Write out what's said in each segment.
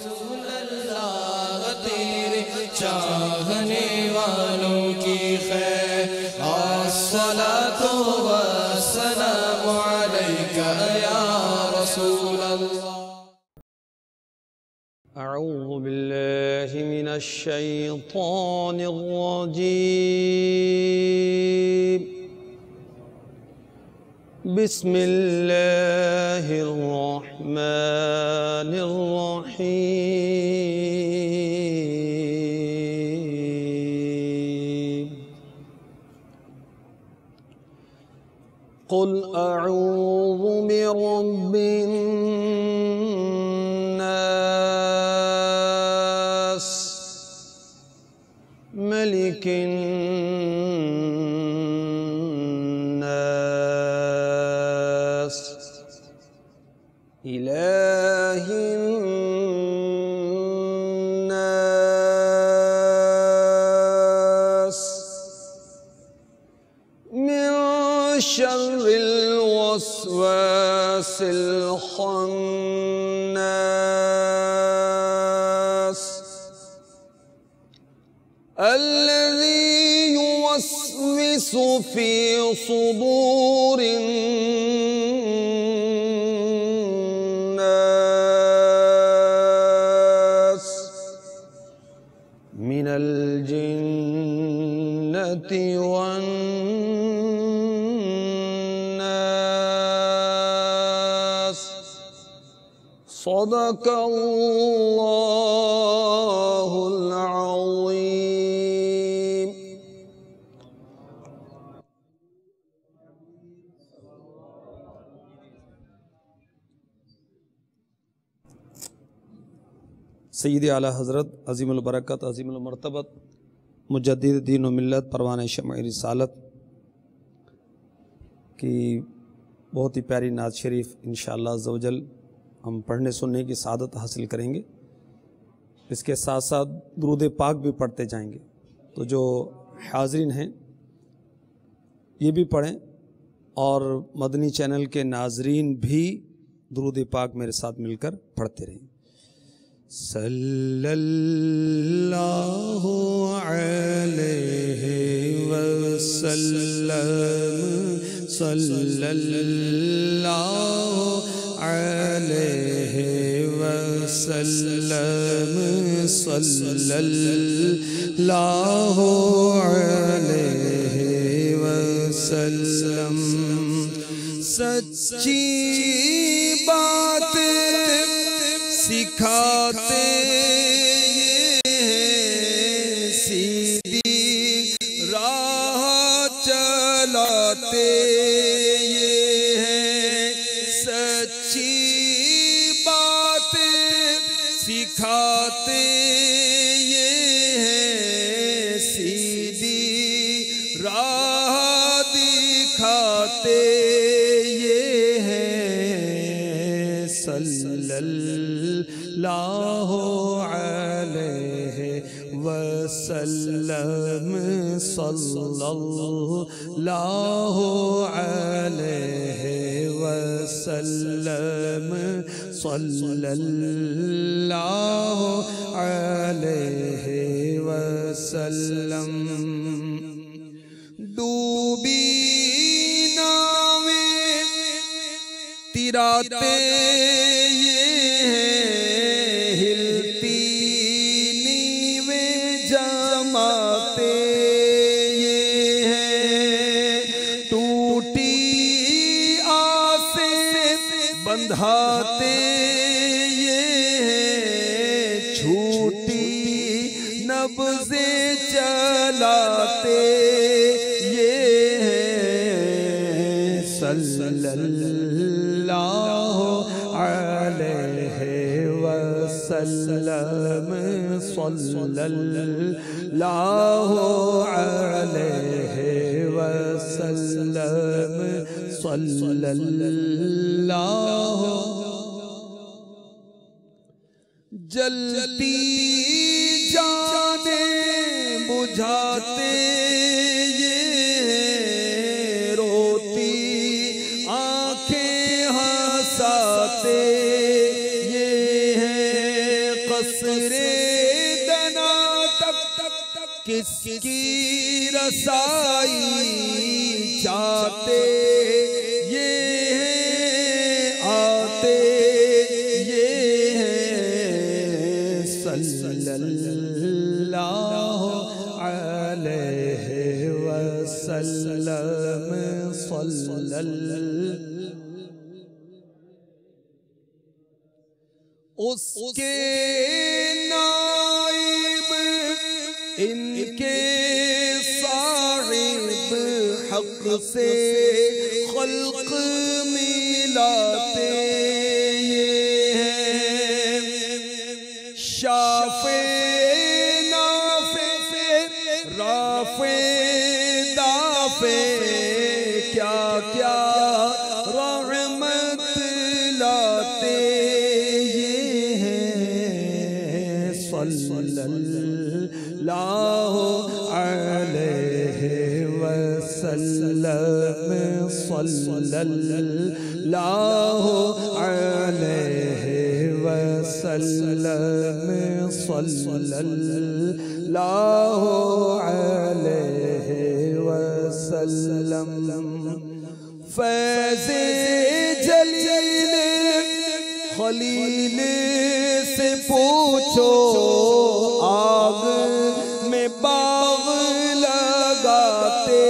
رسول اللہ تیرے چاہنے والوں کی خیر الصلاۃ والسلام علیک یا رسول اللہ. أعوذ بالله من الشيطان الرجيم. بسم الله الرحمن الرحيم. قل أعوذ برب ملك الناس إله الناس من شر الوسواس الخناس الذي يوسوس في صدور الناس من الجنة والناس. صدق الله العظيم. سید اعلی حضرت عظیم البرکت عظیم المرتبت مجدد دین و ملت پروان شمع رسالت کی بہت ہی پیاری نعت شریف انشاءاللہ عز و جل ہم پڑھنے سننے کی سعادت حاصل کریں گے. اس کے ساتھ ساتھ درود پاک بھی پڑھتے جائیں گے. تو جو حاضرین ہیں یہ بھی پڑھیں اور مدنی چینل کے ناظرین بھی درود پاک میرے ساتھ مل کر پڑھتے رہیں. صلی اللہ علیہ وسلم صلی اللہ علیہ وسلم صلی اللہ علیہ وسلم. سچی بات سکھاتے یہ سیدھی راہ چلاتے یہ ہیں. سچی بات سکھاتے یہ ہیں سیدھی راہ دکھاتے یہ ہیں. صلی اللہ علیہ وسلم صلی اللہ علیہ وسلم صلی اللہ علیہ وسلم. ڈوبی ناویں تراتے بندھاتے یہ چھوٹی نبضیں چلاتے یہ صلی اللہ علیہ وسلم صلی اللہ علیہ وسلم صلی اللہ. جلتی جانیں بجھاتے یہ روتی آنکھیں ہنساتے یہ قصر دنا تک کس کی رسائی چاہتے یہ ہیں آتے یہ ہیں صلی اللہ علیہ وسلم صلی اللہ اس کے نائب ان کے صاحب حق سے خلق ملاتے یہ ہیں شافع نافع رافع دافع کیا کیا رحمت لاتے صلی اللہ علیہ وسلم صلی اللہ علیہ وسلم صلی اللہ علیہ وسلم فیض جلیل خلیل سے پوچھو آگ میں باغ لگاتے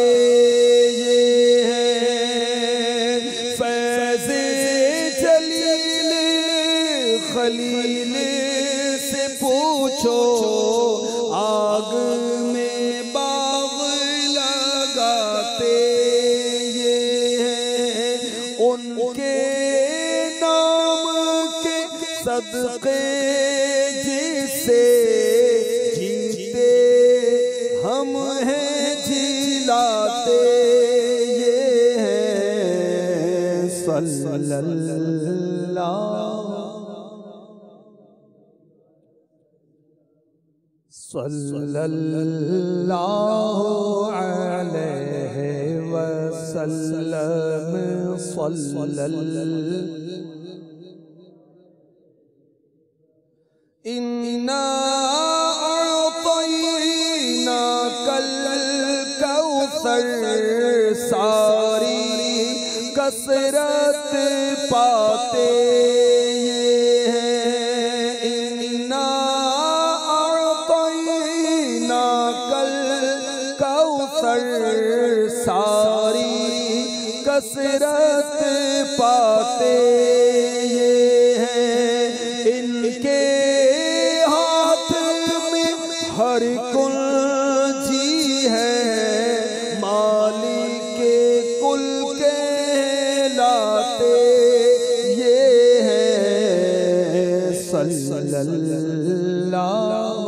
یہ ہیں فیض جلیل خلیل سے پوچھو آگ میں باغ لگاتے یہ ہیں ان کے صدقے جسے جیتے ہم ہیں جلاتے یہ ہیں صلی اللہ علیہ وسلم صلی اللہ اِنَّا أَعْطَيْنَاكَ الْكَوْثَرَ ساری کثرت پاتے یہ ہیں اِنَّا أَعْطَيْنَاكَ الْكَوْثَرَ ساری کثرت پاتے یہ ہیں ان کے ہر کنجی ہے مالک کل کہلاتے یہ ہیں صلی اللہ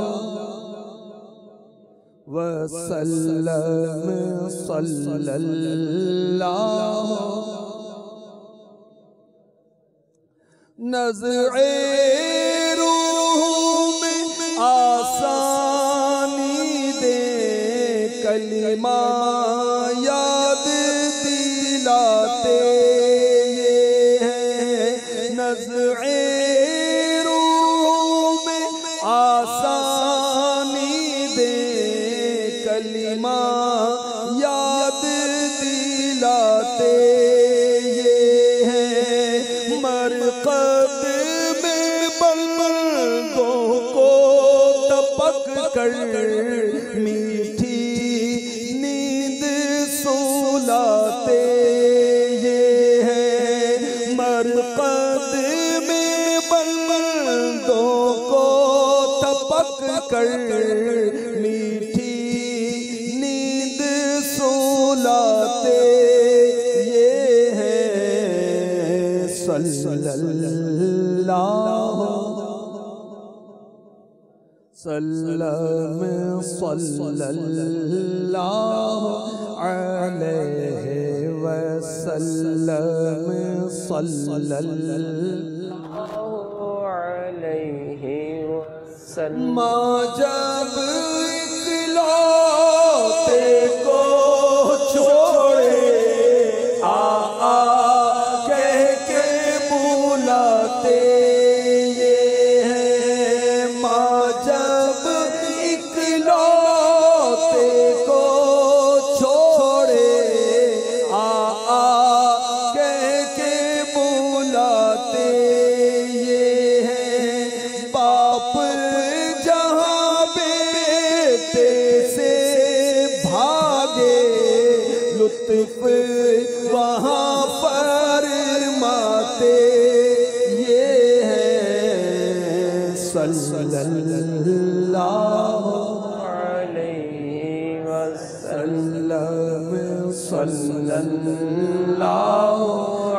وسلم صلی اللہ نزع روح میں آسانی دے کلمہ یاد دلاتے یہ ہیں نزع روح میں آسانی دے کلمہ یاد دلاتے یہ ہیں مرقد میں بلندوں کو تپک کر میٹھی نیند سلاتے یہ ہیں مرقد میں بلندوں کو تپک کر میٹھی نیند سلاتے یہ ہیں صلی اللہ صلی اللہ علیہ وسلم صلی اللہ علیہ وسلم ماں جب اکلوتے کو چھوڑے کہہ کے بلاتے یہ ہیں صرف وہاں فرماتے یہ ہیں صلی اللہ علیہ وسلم، صلی اللہ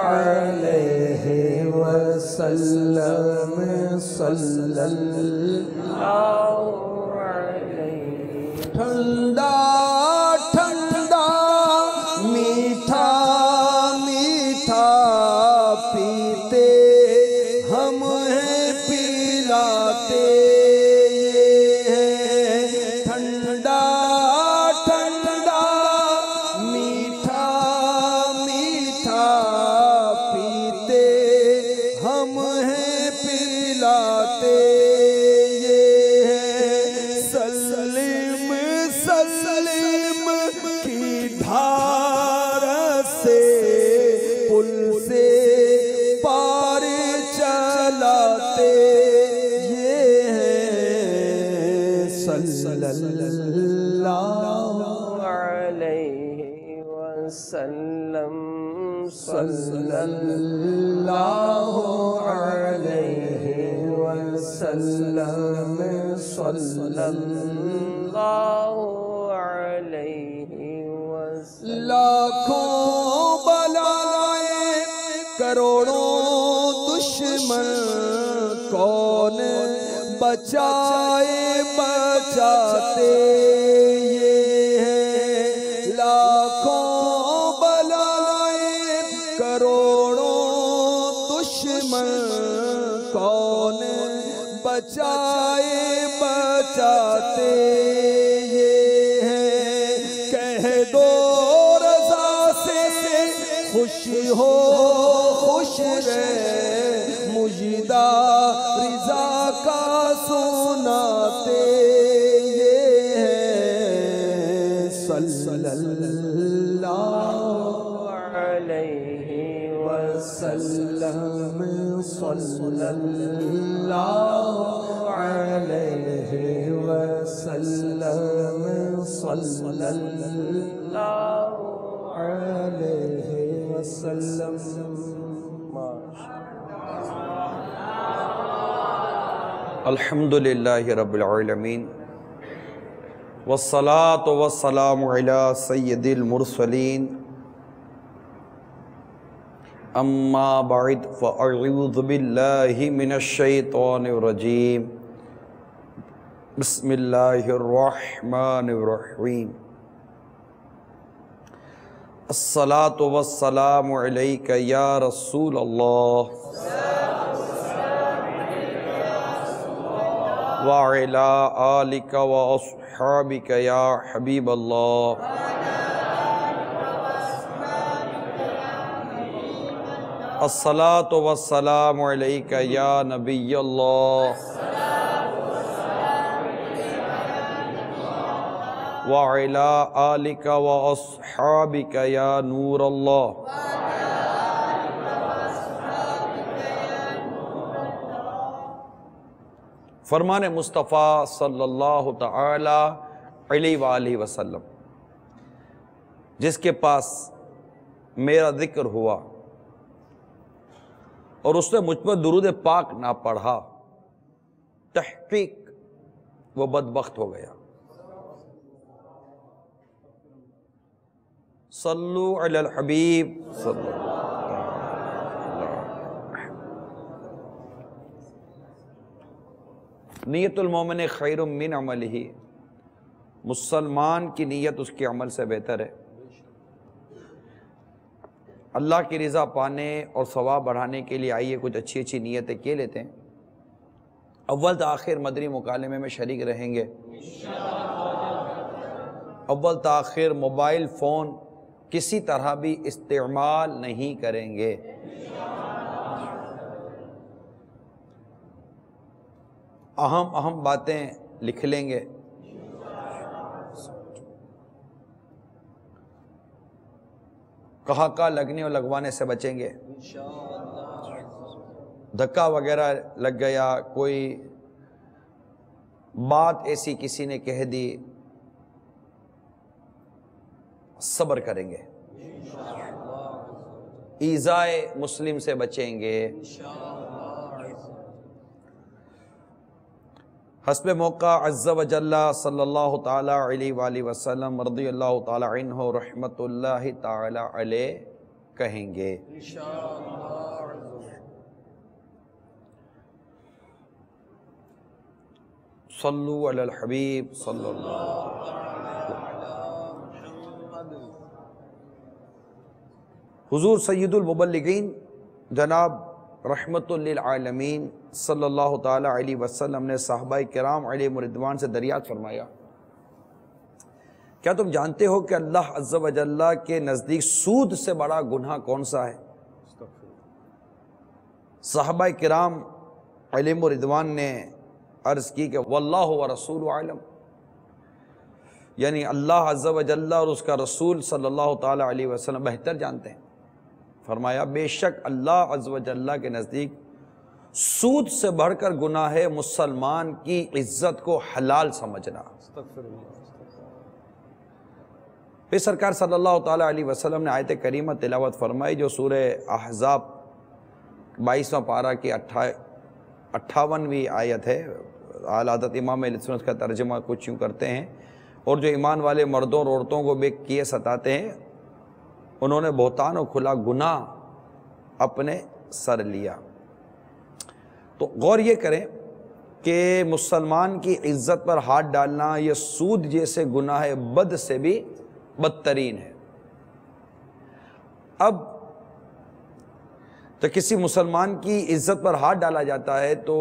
علیہ وسلم، صلی اللہ علیہ۔ ٹھنڈا ٹھنڈا میٹھا میٹھا پیتے ہم ہیں پلاتے یہ ہیں، ٹھنڈا ٹھنڈا میٹھا میٹھا پیتے ہم ہیں پلاتے یہ ہیں، سلیم سلیم کی دھار سے پل سے پار چلاتے یہ ہیں، صلی اللہ علیہ وسلم، صلی اللہ علیہ وسلم، صلی اللہ علیہ وسلم۔ لاکھوں بلائیں کروڑوں دشمن کون بچائے بچاتے یہ ہیں، لاکھوں بلائیں کروڑوں دشمن کون بچائے بچاتے یہ ہیں، کہہ دو رضا سے خوش ہو خوش رہ مجدہ رضا کا سناتے یہ ہیں، صلی اللہ علیہ وسلم، صلی اللہ علیہ وسلم، صلی اللہ علیہ وسلم۔ الحمدللہ رب العالمین، والصلاة والسلام علی سید المرسلین، اما بعد فاعوذ باللہ من الشیطان الرجیم، بسم اللہ الرحمن الرحیم۔ الصلاة والسلام علیک یا رسول اللہ، وعلی آلک واصحابک یا حبیب اللہ، الصلاة والسلام علیک یا نبی اللہ، وعلی آلک واصحابک یا نور اللہ۔ فرمان مصطفیٰ صلی اللہ تعالی علیہ وآلہ وسلم، جس کے پاس میرا ذکر ہوا اور اس نے مجھ پر درود پاک نہ پڑھا، تحقیق وہ بدبخت ہو گیا۔ صلو علی الحبیب صلی اللہ نیت المومن خیر من عملہ، مسلمان کی نیت اس کے عمل سے بہتر ہے۔ اللہ کی رضا پانے اور ثواب بڑھانے کے لیے آئیے کچھ اچھی اچھی نیتیں کیے لیتے ہیں۔ اول تاخیر مدنی مکالمے میں شریک رہیں گے۔ اول تاخیر موبائل فون کسی طرح بھی استعمال نہیں کریں گے۔ اہم باتیں لکھ لیں گے۔ کہا لگنے اور لگوانے سے بچیں گے۔ دھکا وغیرہ لگ گیا، کوئی بات ایسی کسی نے کہہ دی، صبر کریں گے۔ ایذائے مسلم سے بچیں گے حسب موقع عز و جل صلی اللہ تعالی علیہ وآلہ وسلم رضی اللہ تعالی عنہ رحمت اللہ تعالی علیہ کہیں گے. صلو علی الحبیب صلی اللہ. حضور سید المبلغین جناب رحمت للعالمین صلی اللہ تعالی علیہ وسلم نے صحابہ کرام علیہم رضوان سے دریافت فرمایا، کیا تم جانتے ہو کہ اللہ عز و جل کے نزدیک سود سے بڑا گناہ کون سا ہے؟ صحابہ کرام علیہم رضوان نے عرض کی کہ واللہ ورسول عالم، یعنی اللہ عز و جل اور اس کا رسول صلی اللہ تعالی علیہ وسلم بہتر جانتے ہیں. فرمایا بے شک اللہ عز و جل کے نزدیک سود سے بڑھ کر گناہ ہے مسلمان کی عزت کو حلال سمجھنا. پھر سرکار صلی اللہ تعالی علیہ وسلم نے آیت کریمہ تلاوت فرمائی جو سورہ احزاب 22واں پارہ کی 58ویں آیت ہے. اعلیٰ حضرت امام اہل سنت کا ترجمہ کچھ یوں کرتے ہیں، اور جو ایمان والے مردوں اور عورتوں کو بے کیے ستاتے ہیں انہوں نے بہتان و کھلا گناہ اپنے سر لیا. تو غور یہ کریں کہ مسلمان کی عزت پر ہاتھ ڈالنا یہ سود جیسے گناہ بد سے بھی بدترین ہے. اب تو کسی مسلمان کی عزت پر ہاتھ ڈالا جاتا ہے تو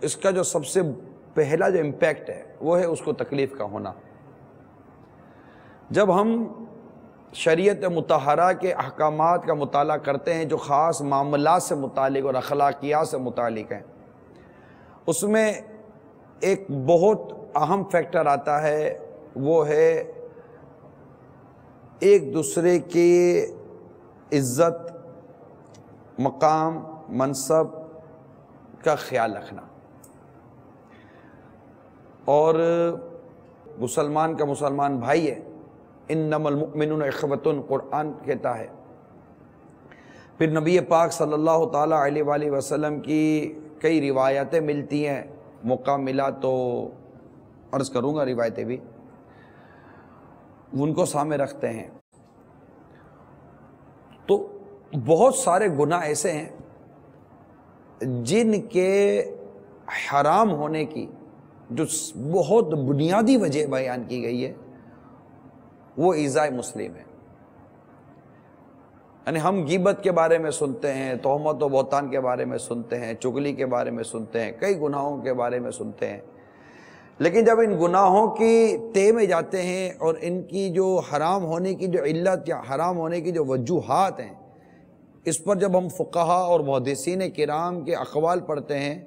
اس کا جو سب سے پہلا جو امپیکٹ ہے وہ ہے اس کو تکلیف کا ہونا. جب ہم شریعت مطہرہ کے احکامات کا مطالعہ کرتے ہیں جو خاص معاملات سے متعلق اور اخلاقیات سے متعلق ہیں، اس میں ایک بہت اہم فیکٹر آتا ہے، وہ ہے ایک دوسرے کی عزت، مقام، منصب کا خیال رکھنا. اور مسلمان کا مسلمان بھائی ہے، انما المؤمنون اخوۃ قرآن کہتا ہے. پھر نبی پاک صلی اللہ تعالی علیہ وآلہ وسلم کی کئی روایتیں ملتی ہیں، موقع ملا تو عرض کروں گا روایتیں بھی، ان کو سامنے رکھتے ہیں. تو بہت سارے گناہ ایسے ہیں جن کے حرام ہونے کی جو بہت بنیادی وجہ بیان کی گئی ہے وہ ایذائے مسلم ہے. یعنی ہم غیبت کے بارے میں سنتے ہیں، تہمت و بہتان کے بارے میں سنتے ہیں، چغلی کے بارے میں سنتے ہیں، کئی گناہوں کے بارے میں سنتے ہیں، لیکن جب ان گناہوں کی تہ میں جاتے ہیں اور ان کی جو حرام ہونے کی جو علت یا حرام ہونے کی جو وجوہات ہیں، اس پر جب ہم فقہا اور محدثین کرام کے اقوال پڑھتے ہیں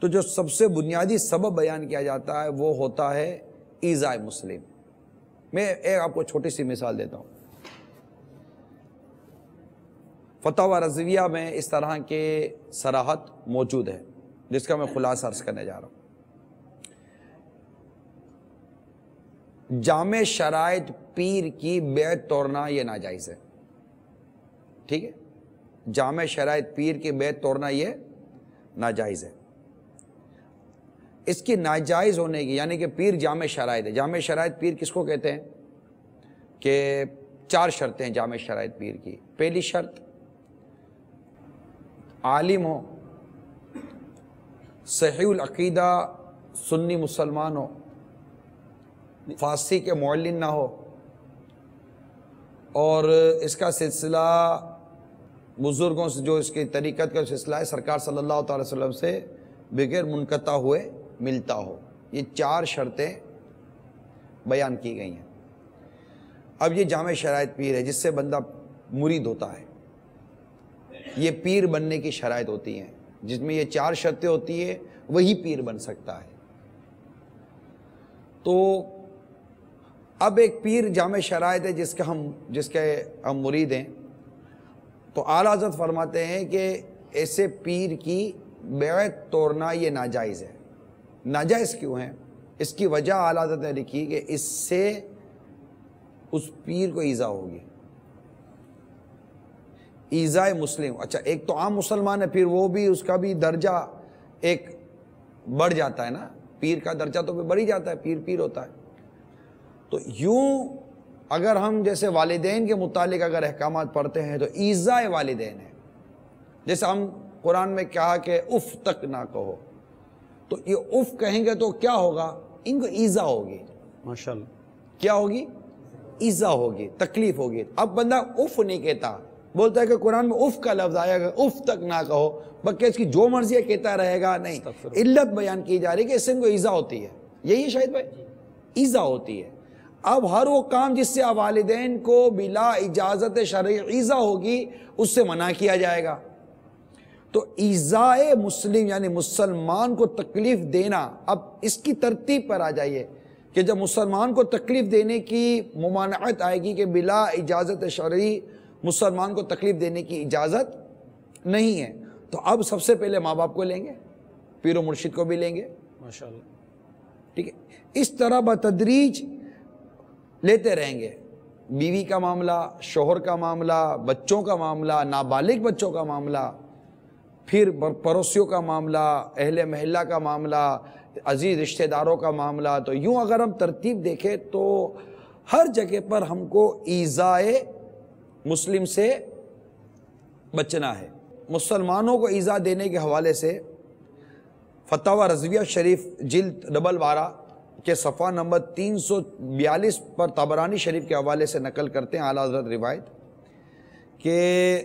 تو جو سب سے بنیادی سبب بیان کیا جاتا ہے وہ ہوتا ہے ایذائے مسلم. میں ایک آپ کو چھوٹی سی مثال دیتا ہوں. فتاوی رضویہ میں اس طرح کے صراحت موجود ہے جس کا میں خلاصہ عرض کرنے جا رہا ہوں. جامع شرائط پیر کی بیعت توڑنا یہ ناجائز ہے. ٹھیک ہے، جامع شرائط پیر کی بیعت توڑنا یہ ناجائز ہے. اس کی ناجائز ہونے کی یعنی کہ پیر جامع شرائط ہے. جامع شرائط پیر کس کو کہتے ہیں کہ 4 شرطیں ہیں جامع شرائط پیر کی. پہلی شرط عالم ہو، صحیح العقیدہ سنی مسلمان ہو، فارسی کے معلن نہ ہو، اور اس کا سلسلہ بزرگوں سے جو اس کی طریقت کا سلسلہ ہے سرکار صلی اللہ تعالی وسلم سے بغیر منقطع ہوئے ملتا ہو. یہ 4 شرطیں بیان کی گئی ہیں. اب یہ جامع شرائط پیر ہے جس سے بندہ مرید ہوتا ہے. یہ پیر بننے کی شرائط ہوتی ہیں جس میں یہ 4 شرطیں ہوتی ہیں، وہی پیر بن سکتا ہے. تو اب ایک پیر جامع شرائط ہے جس کے ہم مرید ہیں، تو اعلیٰ حضرت فرماتے ہیں کہ ایسے پیر کی بیعت توڑنا یہ ناجائز ہے. ناجائز کیوں ہے؟ اس کی وجہ اعلیٰ حضرت نے لکھی کہ اس سے اس پیر کو ایذا ہوگی. ایذائے مسلم، اچھا ایک تو عام مسلمان ہے، پھر وہ بھی اس کا بھی درجہ ایک بڑھ جاتا ہے نا، پیر کا درجہ تو بڑھ ہی جاتا ہے، پیر ہوتا ہے. تو یوں اگر ہم جیسے والدین کے متعلق اگر احکامات پڑھتے ہیں تو ایذائے والدین ہے. جیسے ہم قرآن میں کہا کہ اف تک نہ کہو، تو یہ اف کہیں گے تو کیا ہوگا؟ ان کو ایذا ہوگی. ماشاءاللہ. کیا ہوگی؟ ایذا ہوگی، تکلیف ہوگی. اب بندہ اف نہیں کہتا، بولتا ہے کہ قرآن میں اف کا لفظ آیا گا، اف تک نہ کہو، بلکہ اس کی جو مرضی ہے کہتا رہے گا. نہیں، علت بیان کی جا رہی ہے کہ اس سے ان کو ایذا ہوتی ہے. یہی ہے شاہد بھائی، ایذا ہوتی ہے. اب ہر وہ کام جس سے والدین کو بلا اجازت شرعی ایذا ہوگی اس سے منع کیا جائے گا. تو ایذائے مسلم یعنی مسلمان کو تکلیف دینا. اب اس کی ترتیب پر آ جائیے کہ جب مسلمان کو تکلیف دینے کی ممانعت آئے گی کہ بلا اجازت شرعی مسلمان کو تکلیف دینے کی اجازت نہیں ہے، تو اب سب سے پہلے ماں باپ کو لیں گے، پیر و مرشد کو بھی لیں گے. ماشاءاللہ. ٹھیک ہے، اس طرح بتدریج لیتے رہیں گے. بیوی کا معاملہ، شوہر کا معاملہ، بچوں کا معاملہ، نابالغ بچوں کا معاملہ، پھر پڑوسیوں کا معاملہ، اہل محلہ کا معاملہ، عزیز رشتہ داروں کا معاملہ. تو یوں اگر ہم ترتیب دیکھیں تو ہر جگہ پر ہم کو ایذائے مسلم سے بچنا ہے. مسلمانوں کو ایذا دینے کے حوالے سے فتاوی رضویہ شریف جلد 12 کے صفحہ نمبر 342 پر طبرانی شریف کے حوالے سے نقل کرتے ہیں اعلیٰ حضرت روایت کہ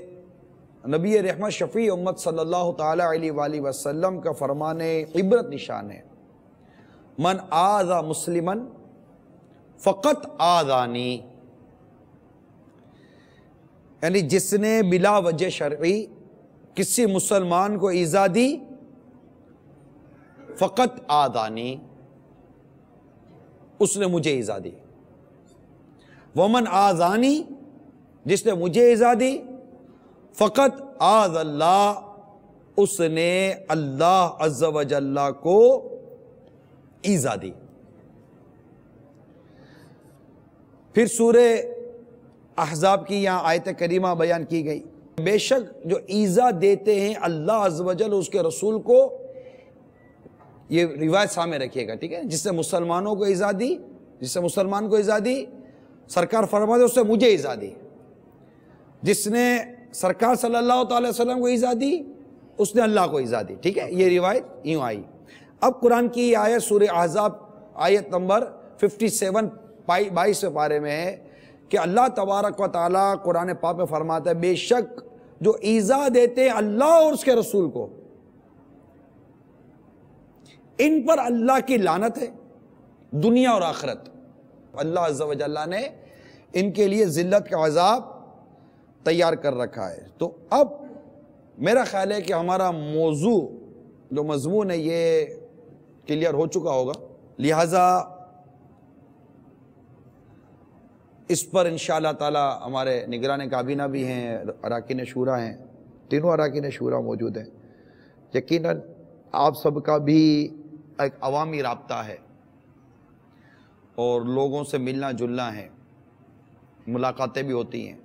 نبی رحمت شفیع امت صلی اللہ تعالی علیہ وآلہ وسلم کا فرمان عبرت نشان ہے، من آذا مسلمن فقط آذانی، یعنی جس نے بلا وجہ شرعی کسی مسلمان کو ایذا دی، فقط آذانی، اس نے مجھے ایذا دی. ومن آذانی، جس نے مجھے ایذا دی، فقط آذ اللہ، اس نے اللہ عز و جل کو ایذا دی. پھر سورہ احزاب کی یہاں آیت کریمہ بیان کی گئی، بے شک جو ایذا دیتے ہیں اللہ عز و جل اس کے رسول کو، یہ روایت سامنے رکھیے گا، ٹھیک ہے، جس سے مسلمانوں کو ایذا دی، جس سے مسلمان کو ایذا دی، سرکار فرماتے اس سے مجھے ایذا دی. جس نے سرکار صلی اللہ تعالی وسلم کو ایذا دی اس نے اللہ کو ایذا دی. ٹھیک ہے، یہ روایت یوں آئی. اب قرآن کی آیت سورہ احزاب آیت نمبر 57 22 پارے میں ہے کہ اللہ تبارک و تعالیٰ قرآن پاک میں فرماتا ہے بے شک جو ایذا دیتے اللہ اور اس کے رسول کو، ان پر اللہ کی لعنت ہے دنیا اور آخرت. اللہ عز و جل نے ان کے لیے ذلت کا عذاب تیار کر رکھا ہے. تو اب میرا خیال ہے کہ ہمارا موضوع جو مضمون ہے یہ کلیئر ہو چکا ہوگا، لہٰذا اس پر انشاءاللہ تعالی ہمارے نگران کابینہ بھی ہیں، اراکین شورا ہیں، تینوں اراکین شورا موجود ہیں. یقیناً آپ سب کا بھی ایک عوامی رابطہ ہے اور لوگوں سے ملنا جلنا ہے، ملاقاتیں بھی ہوتی ہیں،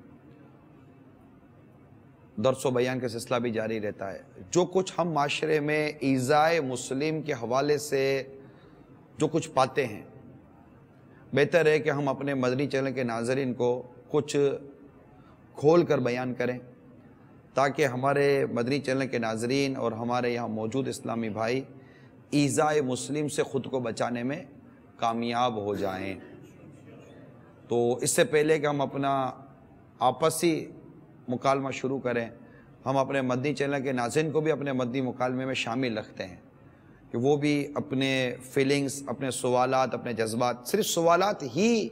درس و بیان کا سلسلہ بھی جاری رہتا ہے. جو کچھ ہم معاشرے میں ایذائے مسلم کے حوالے سے جو کچھ پاتے ہیں، بہتر ہے کہ ہم اپنے مدنی چینل کے ناظرین کو کچھ کھول کر بیان کریں تاکہ ہمارے مدنی چینل کے ناظرین اور ہمارے یہاں موجود اسلامی بھائی ایذائے مسلم سے خود کو بچانے میں کامیاب ہو جائیں. تو اس سے پہلے کہ ہم اپنا آپسی مکالمہ شروع کریں، ہم اپنے مدنی چینل کے ناظرین کو بھی اپنے مدنی مکالمے میں شامل رکھتے ہیں کہ وہ بھی اپنے فیلنگز، اپنے سوالات، اپنے جذبات، صرف سوالات ہی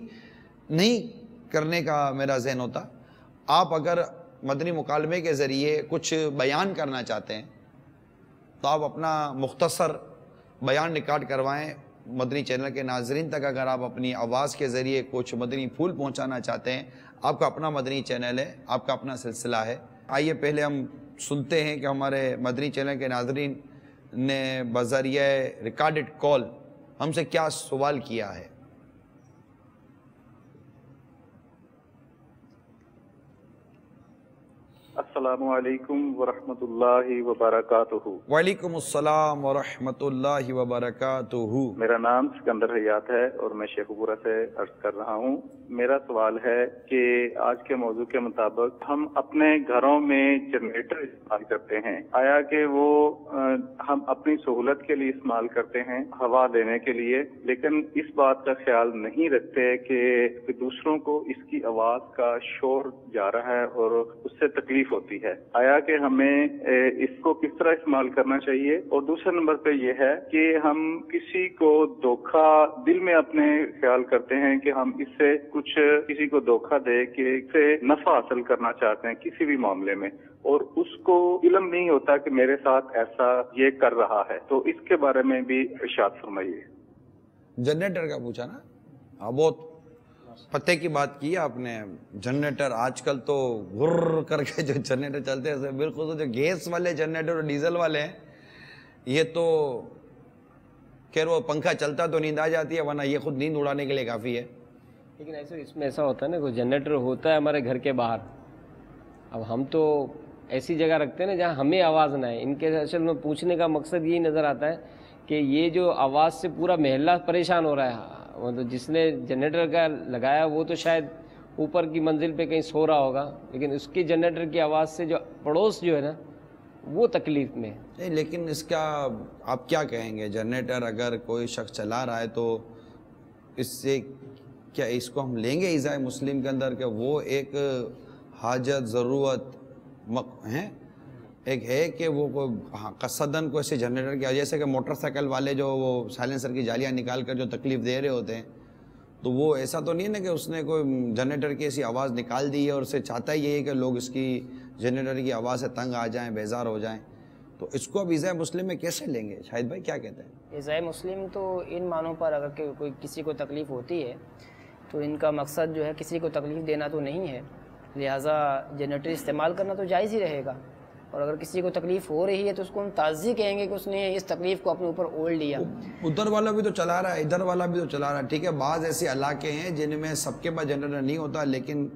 نہیں کرنے کا میرا ذہن ہوتا. آپ اگر مدنی مکالمے کے ذریعے کچھ بیان کرنا چاہتے ہیں تو آپ اپنا مختصر بیان ریکارڈ کروائیں مدنی چینل کے ناظرین تک. اگر آپ اپنی آواز کے ذریعے کچھ مدنی پھول پہنچانا چاہتے ہیں، آپ کا اپنا مدنی چینل ہے، آپ کا اپنا سلسلہ ہے. آئیے پہلے ہم سنتے ہیں کہ ہمارے مدنی چینل کے ناظرین نے بذریعہ ریکارڈڈ کال ہم سے کیا سوال کیا ہے. السلام علیکم ورحمۃ اللہ وبرکاتہ۔ وعلیکم السلام ورحمۃ اللہ وبرکاتہ۔ میرا نام سکندر حیات ہے اور میں شیخ پورہ سے عرض کر رہا ہوں۔ میرا سوال ہے کہ آج کے موضوع کے مطابق ہم اپنے گھروں میں جنریٹر استعمال کرتے ہیں، آیا کہ وہ ہم اپنی سہولت کے لیے استعمال کرتے ہیں، ہوا دینے کے لیے، لیکن اس بات کا خیال نہیں رکھتے کہ دوسروں کو اس کی آواز کا شور جا رہا ہے اور اس سے تکلیف ہوتی ہے، آیا کہ ہمیں اس کو کس طرح استعمال کرنا چاہیے؟ اور دوسرے نمبر پہ یہ ہے کہ ہم کسی کو دھوکہ دل میں اپنے خیال کرتے ہیں کہ ہم اس سے کچھ کسی کو دھوکہ دے کہ اس سے نفع حاصل کرنا چاہتے ہیں کسی بھی معاملے میں، اور اس کو علم نہیں ہوتا کہ میرے ساتھ ایسا یہ کر رہا ہے، تو اس کے بارے میں بھی ارشاد فرمائیے۔ جنریٹر کا پوچھا نا؟ ہاں، بہت پتے کی بات کی آپ نے۔ جنریٹر آج کل تو غر کر کے جو جنریٹر چلتے ہیں، بالکل جو گیس والے جنریٹر اور ڈیزل والے ہیں، یہ تو خیر وہ پنکھا چلتا تو نیند آ جاتی ہے، ورنہ یہ خود نیند اڑانے کے لیے کافی ہے۔ لیکن ایسے اس میں ایسا ہوتا ہے نا، کوئی جنریٹر ہوتا ہے ہمارے گھر کے باہر، اب ہم تو ایسی جگہ رکھتے ہیں نا جہاں ہمیں آواز نہ آئے۔ ان کے اصل میں پوچھنے کا مقصد یہی نظر آتا ہے کہ یہ جو آواز سے پورا محلہ پریشان ہو رہا ہے، مطلب جس نے جنریٹر کا لگایا وہ تو شاید اوپر کی منزل پہ کہیں سو رہا ہوگا، لیکن اس کی جنریٹر کی آواز سے جو پڑوس جو ہے نا وہ تکلیف میں ہے۔ نہیں، لیکن اس کا آپ کیا کہیں گے؟ جنریٹر اگر کوئی شخص چلا رہا ہے تو اس سے کیا اس کو ہم لیں گے ایذائے مسلم کے اندر کہ وہ ایک حاجت ضرورت ہیں، ایک ہے کہ وہ قصدن کو ایسے جنریٹر کیا، جیسے کہ موٹر سائیکل والے جو وہ سائلنسر کی جالیاں نکال کر جو تکلیف دے رہے ہوتے ہیں، تو وہ ایسا تو نہیں ہے نا کہ اس نے کوئی جنریٹر کی ایسی آواز نکال دی ہے اور اسے چاہتا ہی یہ ہے کہ لوگ اس کی جنریٹر کی آواز سے تنگ آ جائیں، بیزار ہو جائیں، تو اس کو اب ایذائے مسلم میں کیسے لیں گے؟ شاہد بھائی کیا کہتے ہیں؟ ایذائے مسلم تو ان معنوں پر اگر کہ کوئی کسی کو تکلیف ہوتی ہے تو ان کا مقصد جو ہے کسی کو تکلیف دینا تو نہیں ہے، لہٰذا جنریٹر استعمال کرنا تو جائز ہی رہے گا، اور اگر کسی کو تکلیف ہو رہی ہے تو اس کو ہم تعزیہ کہیں گے کہ اس نے اس تکلیف کو اپنے اوپر اوڑھ لیا۔ ادھر والا بھی تو چلا رہا ہے، ادھر والا بھی تو چلا رہا ہے، ٹھیک ہے، بعض ایسے علاقے ہیں جن میں سب کے پاس جنریٹر نہیں ہوتا، لیکن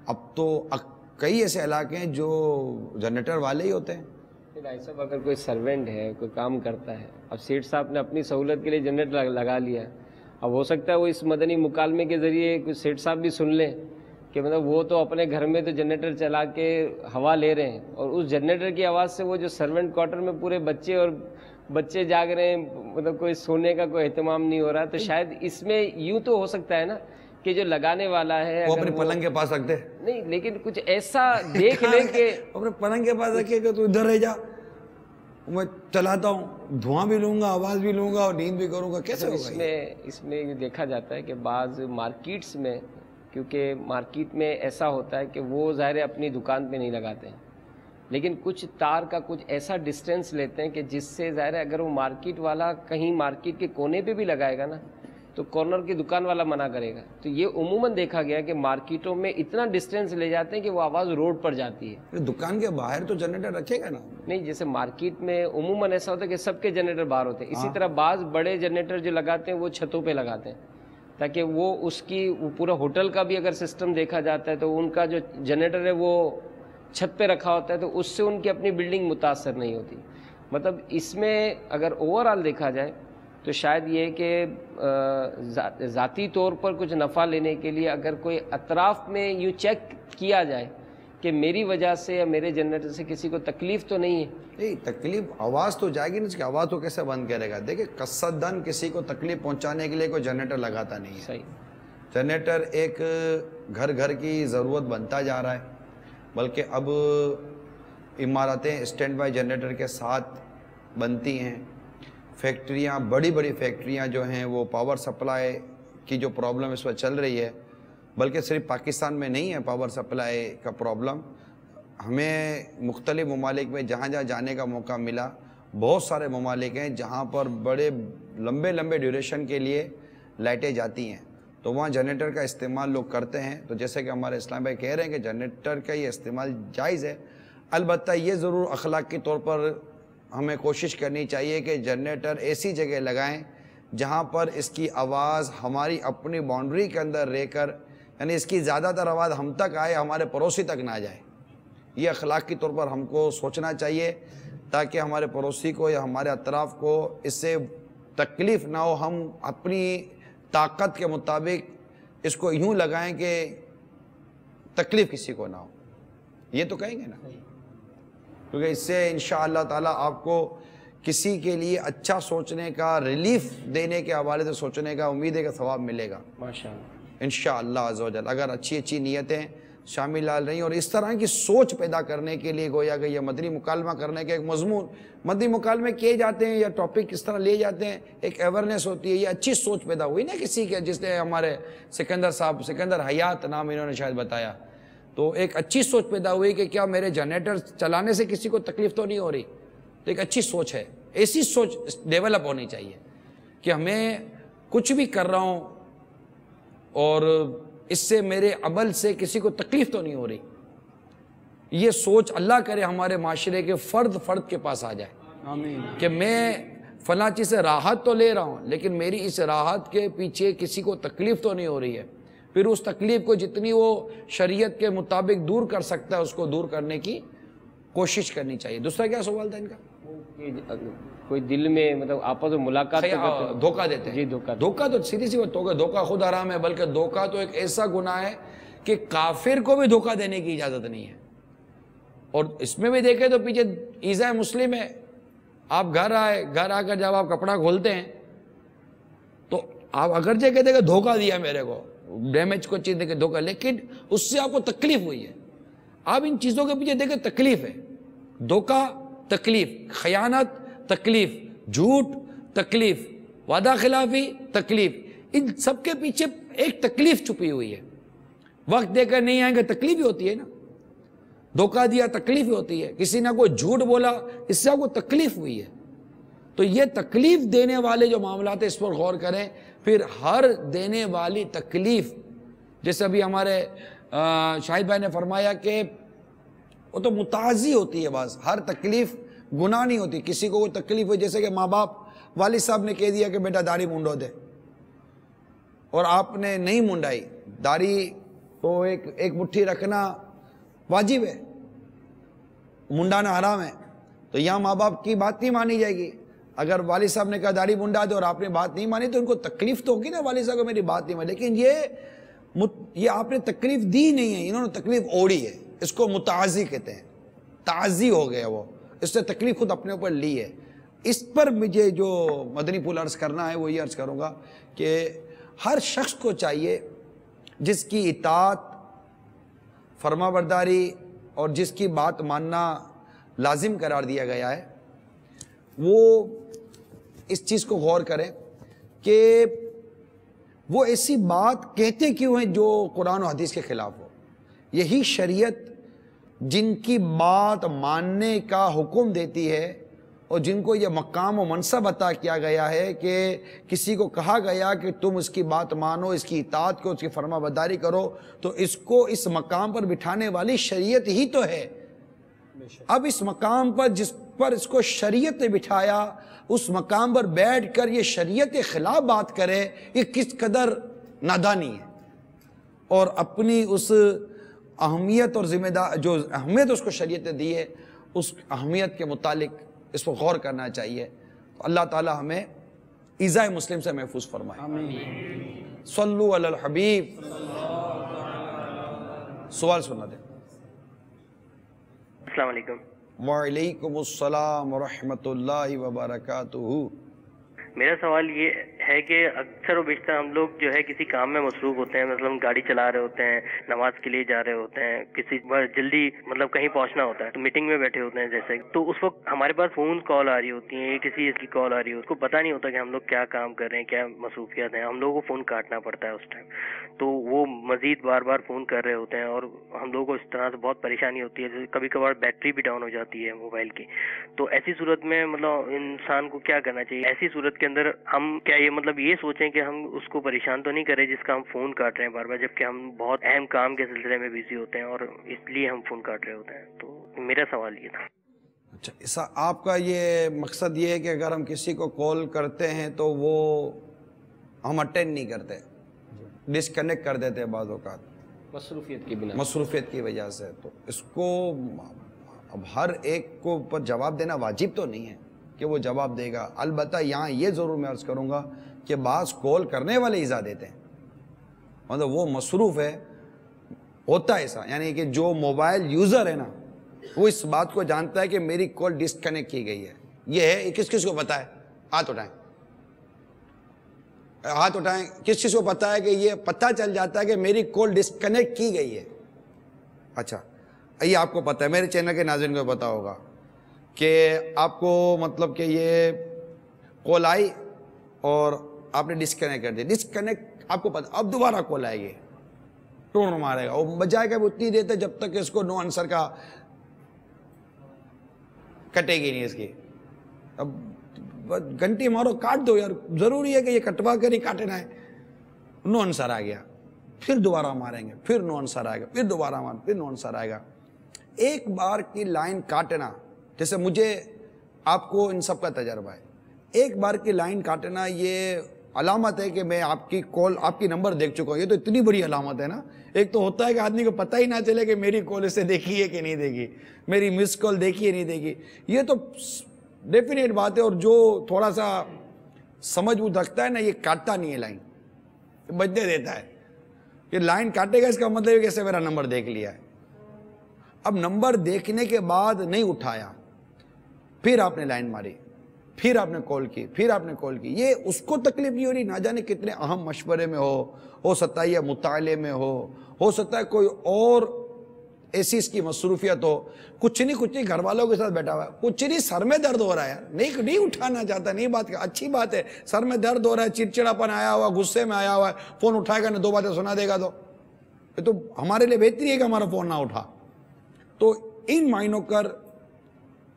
اب تو کئی ایسے علاقے ہیں جو جنریٹر والے ہی ہوتے ہیں۔ بھائی صاحب اگر کوئی سرونٹ ہے، کوئی کام کرتا ہے، اب سیٹ صاحب نے اپنی سہولت کے لیے جنریٹر لگا لیا ہے، اب ہو سکتا ہے وہ اس مدنی مکالمے کے ذریعے کوئی سیٹ صاحب بھی سن لیں کہ مطلب وہ تو اپنے گھر میں تو جنریٹر چلا کے ہوا لے رہے ہیں، اور اس جنریٹر کی آواز سے وہ جو سرونٹ کوارٹر میں پورے بچے جاگ رہے ہیں، مطلب کوئی سونے کا کوئی اہتمام نہیں ہو رہا، تو شاید اس میں یوں تو ہو سکتا ہے نا کہ جو لگانے والا ہے وہ اپنے پلنگ کے پاس رکھ دے، نہیں، لیکن کچھ ایسا دیکھ لیں کہ اپنے پلنگ کے پاس رکھے کہ تو ادھر رہ جا، میں چلاتا ہوں، دھواں بھی لوں گا، آواز بھی لوں گا اور نیند بھی کروں گا، کیسے ہوگا؟ اس میں یہ دیکھا جاتا ہے کہ بعض مارکیٹس میں، کیونکہ مارکیٹ میں ایسا ہوتا ہے کہ وہ ظاہر اپنی دکان پہ نہیں لگاتے ہیں، لیکن کچھ تار کا کچھ ایسا ڈسٹینس لیتے ہیں کہ جس سے ظاہر ہے اگر وہ مارکیٹ والا کہیں مارکیٹ کے کونے پہ بھی لگائے گا نا تو کارنر کی دکان والا منع کرے گا، تو یہ عموماً دیکھا گیا کہ مارکیٹوں میں اتنا ڈسٹینس لے جاتے ہیں کہ وہ آواز روڈ پر جاتی ہے۔ دکان کے باہر تو جنریٹر رکھے گا نا؟ نہیں، جیسے مارکیٹ میں عموماً ایسا ہوتا ہے کہ سب کے جنریٹر باہر ہوتے ہیں، اسی طرح بعض بڑے جنریٹر جو لگاتے ہیں وہ چھتوں پہ لگاتے ہیں تاکہ وہ اس کی پورا ہوٹل کا بھی اگر سسٹم دیکھا جاتا ہے تو ان کا جو جنریٹر ہے وہ چھت پہ رکھا ہوتا ہے، تو اس سے ان کی اپنی بلڈنگ متاثر نہیں ہوتی۔ مطلب اس میں اگر اوور آل دیکھا جائے تو شاید یہ کہ ذاتی طور پر کچھ نفع لینے کے لیے اگر کوئی اطراف میں یوں چیک کیا جائے کہ میری وجہ سے یا میرے جنریٹر سے کسی کو تکلیف تو نہیں ہے، نہیں تکلیف آواز تو جائے گی نہیں، اس کی آواز تو کیسے بند کرے گا؟ دیکھیں قصدن کسی کو تکلیف پہنچانے کے لیے کوئی جنریٹر لگاتا نہیں ہے۔ صحیح، جنریٹر ایک گھر کی ضرورت بنتا جا رہا ہے، بلکہ اب عمارتیں اسٹینڈ بائی جنریٹر کے ساتھ بنتی ہیں، فیکٹریاں، بڑی فیکٹریاں جو ہیں وہ پاور سپلائی کی جو پرابلم اس وقت چل رہی ہے، بلکہ صرف پاکستان میں نہیں ہے پاور سپلائی کا پرابلم، ہمیں مختلف ممالک میں جہاں جانے کا موقع ملا، بہت سارے ممالک ہیں جہاں پر بڑے لمبے ڈیوریشن کے لیے لائٹیں جاتی ہیں، تو وہاں جنریٹر کا استعمال لوگ کرتے ہیں۔ تو جیسے کہ ہمارے اسلام بھائی کہہ رہے ہیں کہ جنریٹر کا یہ استعمال جائز ہے، البتہ یہ ضرور اخلاق کے طور پر ہمیں کوشش کرنی چاہیے کہ جنریٹر ایسی جگہ لگائیں جہاں پر اس کی آواز ہماری اپنی باؤنڈری کے اندر رہ کر، یعنی اس کی زیادہ تر آواز ہم تک آئے، ہمارے پڑوسی تک نہ جائے۔ یہ اخلاقی طور پر ہم کو سوچنا چاہیے تاکہ ہمارے پڑوسی کو یا ہمارے اطراف کو اس سے تکلیف نہ ہو. ہم اپنی طاقت کے مطابق اس کو یوں لگائیں کہ تکلیف کسی کو نہ ہو. یہ تو کہیں گے نا, کیونکہ اس سے انشاءاللہ تعالی آپ کو کسی کے لیے اچھا سوچنے کا, ریلیف دینے کے حوالے سے سوچنے کا امید ہے کہ ثواب ملے گا انشاءاللہ عز و جل, اگر اچھی اچھی نیتیں شامل ڈال رہی ہیں. اور اس طرح کی سوچ پیدا کرنے کے لیے گویا کہ یہ مدنی مکالمہ کرنے کے ایک مضمون, مدنی مکالمے کیے جاتے ہیں یا ٹاپک کس طرح لیے جاتے ہیں, ایک ایورنیس ہوتی ہے. یہ اچھی سوچ پیدا ہوئی نا کسی کے, جس نے ہمارے سکندر صاحب, سکندر حیات نام انہوں نے شاید بتایا, تو ایک اچھی سوچ پیدا ہوئی کہ کیا میرے جنریٹر چلانے سے کسی کو تکلیف تو نہیں ہو رہی. تو ایک اچھی سوچ ہے, ایسی سوچ ڈیولپ ہونی چاہیے کہ ہمیں کچھ بھی کر رہا ہوں اور اس سے میرے عمل سے کسی کو تکلیف تو نہیں ہو رہی. یہ سوچ اللہ کرے ہمارے معاشرے کے فرد کے پاس آ جائے آمین. کہ میں فلاں چیز سے راحت تو لے رہا ہوں لیکن میری اس راحت کے پیچھے کسی کو تکلیف تو نہیں ہو رہی ہے. پھر اس تکلیف کو جتنی وہ شریعت کے مطابق دور کر سکتا ہے اس کو دور کرنے کی کوشش کرنی چاہیے. دوسرا کیا سوال تھا ان کا؟ کوئی دل میں مطلب آپس میں ملاقات دھوکہ دیتے ہیں. جی دھوکہ تو سیدھی سی بات, دھوکہ خود حرام ہے, بلکہ دھوکہ تو ایک ایسا گناہ ہے کہ کافر کو بھی دھوکہ دینے کی اجازت نہیں ہے. اور اس میں بھی دیکھیں تو پیچھے ایذا مسلم ہے. آپ گھر آ کر جب آپ کپڑا کھولتے ہیں تو آپ اگرچہ کہتے ہیں کہ دھوکہ دیا میرے کو, ڈیمیج کو چیز دے کے دھوکہ, لیکن اس سے آپ کو تکلیف ہوئی ہے. آپ ان چیزوں کے پیچھے دیکھیں تکلیف ہے. دھوکہ تکلیف, خیانت تکلیف, جھوٹ تکلیف, وعدہ خلافی تکلیف, ان سب کے پیچھے ایک تکلیف چھپی ہوئی ہے. وقت دے کر نہیں آئیں گے تکلیف ہی ہوتی ہے نا, دھوکہ دیا تکلیف ہی ہوتی ہے, کسی نے کوئی جھوٹ بولا اس سے آپ کو تکلیف ہوئی ہے. تو یہ تکلیف دینے والے جو معاملات ہیں اس پر غور کریں. پھر ہر دینے والی تکلیف, جیسے ابھی ہمارے شاہد بھائی نے فرمایا کہ وہ تو متعزی ہوتی ہے, بعض ہر تکلیف گناہ نہیں ہوتی. کسی کو کوئی تکلیف ہوئی, جیسے کہ ماں باپ, والد صاحب نے کہہ دیا کہ بیٹا داڑھی مونڈو دے, اور آپ نے نہیں مونڈائی. داڑھی تو ایک مٹھی رکھنا واجب ہے, منڈانا حرام ہے, تو یہاں ماں باپ کی بات نہیں مانی جائے گی. اگر والد صاحب نے کہا داڑھی منڈا دے اور آپ نے بات نہیں مانی تو ان کو تکلیف تو ہوگی نا, والد صاحب کو میری بات نہیں مانی. لیکن یہ آپ نے تکلیف دی نہیں ہے, انہوں نے تکلیف اوڑی ہے. اس کو متعزی کہتے ہیں, تعزی ہو گیا وہ, اس سے تکلیف خود اپنے اوپر لی ہے. اس پر مجھے جو مدنی پھول عرض کرنا ہے وہ یہ عرض کروں گا کہ ہر شخص کو چاہیے جس کی اطاعت, فرما برداری اور جس کی بات ماننا لازم قرار دیا گیا ہے, وہ اس چیز کو غور کرے کہ وہ ایسی بات کہتے کیوں ہیں جو قرآن و حدیث کے خلاف ہو. یہی شریعت جن کی بات ماننے کا حکم دیتی ہے اور جن کو یہ مقام و منصب عطا کیا گیا ہے کہ کسی کو کہا گیا کہ تم اس کی بات مانو, اس کی اطاعت کو, اس کی فرما برداری کرو, تو اس کو اس مقام پر بٹھانے والی شریعت ہی تو ہے. اب اس مقام پر جس پر اس کو شریعت نے بٹھایا, اس مقام پر بیٹھ کر یہ شریعت کے خلاف بات کرے, یہ کس قدر نادانی ہے. اور اپنی اس اہمیت اور ذمہ دار, جو اہمیت اس کو شریعت نے دی ہے, اس اہمیت کے متعلق اس پر غور کرنا چاہیے. تو اللہ تعالی ہمیں ایذاء مسلم سے محفوظ فرمائے. آمین. صلو علی الحبیب. سوال سنا دیں. السلام علیکم. وعلیکم السلام ورحمۃ اللہ وبرکاتہ. میرا سوال یہ ہے کہ اکثر و بیشتر ہم لوگ جو ہے کسی کام میں مصروف ہوتے ہیں, مثلا گاڑی چلا رہے ہوتے ہیں, نماز کے لیے جا رہے ہوتے ہیں, کسی جلدی مطلب کہیں پہنچنا ہوتا ہے, تو میٹنگ میں بیٹھے ہوتے ہیں جیسے, تو اس وقت ہمارے پاس فون کال آ رہی ہوتی ہیں, کسی اس کی کال آ رہی ہے, اس کو پتہ نہیں ہوتا کہ ہم لوگ کیا کام کر رہے ہیں, کیا مصروفیات ہیں, ہم لوگوں کو فون کاٹنا پڑتا ہے اس ٹائم. تو وہ مزید بار بار فون کر رہے ہوتے ہیں اور ہم لوگوں کو اس طرح سے بہت پریشانی ہوتی ہے. کبھی کبھار بیٹری بھی ڈاؤن ہو جاتی ہے موبائل کی. تو ایسی صورت میں مطلب انسان کو کیا کرنا چاہیے ایسی صورت کے اندر؟ ہم کیا یہ مطلب یہ سوچیں کہ ہم اس کو پریشان تو نہیں کریں جس کا ہم فون کاٹ رہے ہیں بار بار, جبکہ ہم بہت اہم کام کے سلسلے میں بزی ہوتے ہیں اور اس لیے ہم فون کاٹ رہے ہوتے ہیں. تو میرا سوال یہ تھا. اچھا, آپ کا یہ مقصد یہ ہے کہ اگر ہم کسی کو کال کرتے ہیں تو وہ ہم اٹینڈ نہیں کرتے, ڈسکنیکٹ کر دیتے ہیں بعض اوقات. مصروفیت کی بنا، مصروفیت کی وجہ سے. تو اس کو اب ہر ایک کو پر جواب دینا واجب تو نہیں ہے کہ وہ جواب دے گا. البتہ یہاں یہ ضرور میں عرض کروں گا کہ بعض کال کرنے والے ایزا دیتے ہیں، مطلب وہ مصروف ہے، ہوتا ہے ایسا، یعنی کہ جو موبائل یوزر ہے نا وہ اس بات کو جانتا ہے کہ میری کال ڈسکنیکٹ کی گئی ہے. یہ ہے کس کس کو پتا ہے؟ ہاتھ اٹھائیں، ہاتھ اٹھائیں. کس کس کو پتا ہے کہ یہ پتہ چل جاتا ہے کہ میری کال ڈسکنیکٹ کی گئی ہے؟ اچھا یہ آپ کو پتا ہے، میرے چینل کے ناظرین کو پتا ہوگا کہ آپ کو مطلب کہ یہ کال آئی اور آپ نے ڈسکنیکٹ کر دیا. ڈسکنیکٹ آپ کو پتا، اب دوبارہ کال آئے گی، ٹون مارے گا، وہ بجائے گا اتنی دیر تک جب تک اس کو نو آنسر کا کٹے گی نہیں اس کی. اب گھنٹی مارو، کاٹ دو یار، ضروری ہے کہ یہ کٹوا کر ہی کاٹنا ہے. نو آنسر آ گیا، پھر دوبارہ ماریں گے، پھر نو آنسر آئے گا، پھر دوبارہ ماریں، پھر نو آنسر آئے گا. ایک بار کی لائن کاٹنا، جیسے مجھے آپ کو ان سب کا تجربہ ہے، ایک بار کی لائن کاٹنا یہ علامت ہے کہ میں آپ کی کال، آپ کی نمبر دیکھ چکا ہوں. یہ تو اتنی بڑی علامت ہے نا. ایک تو ہوتا ہے کہ آدمی کو پتہ ہی نہ چلے کہ میری کال اسے دیکھی ہے کہ نہیں دیکھی، میری مس کال دیکھی ہے نہیں دیکھی. یہ تو ڈیفینیٹ بات ہے. اور جو تھوڑا سا سمجھ بوجھ رکھتا ہے نا، یہ کاٹتا نہیں ہے لائن، بجنے دیتا ہے. یہ لائن کاٹے گا اس کا مطلب ہے کہ اسے میرا نمبر دیکھ لیا ہے. اب نمبر دیکھنے کے بعد نہیں اٹھایا، پھر آپ نے لائن ماری، پھر آپ نے کال کی، پھر آپ نے کال کی. یہ اس کو تکلیف نہیں ہو رہی، نہ جانے کتنے اہم مشورے میں ہو سکتا ہے یا مطالعے میں ہو سکتا ہے کوئی اور ایسی اس کی مصروفیت ہو. کچھ نہیں گھر والوں کے ساتھ بیٹھا ہوا ہے، کچھ نہیں، سر میں درد ہو رہا ہے یار، نہیں اٹھانا چاہتا، نہیں بات اچھی بات ہے، سر میں درد ہو رہا ہے، چڑچڑاپن آیا ہوا، غصے میں آیا ہوا ہے، فون اٹھائے گا نہیں، دو باتیں سنا دے گا تو ہمارے لیے بہتری ہے کہ ہمارا فون نہ اٹھا. تو ان معنوں کر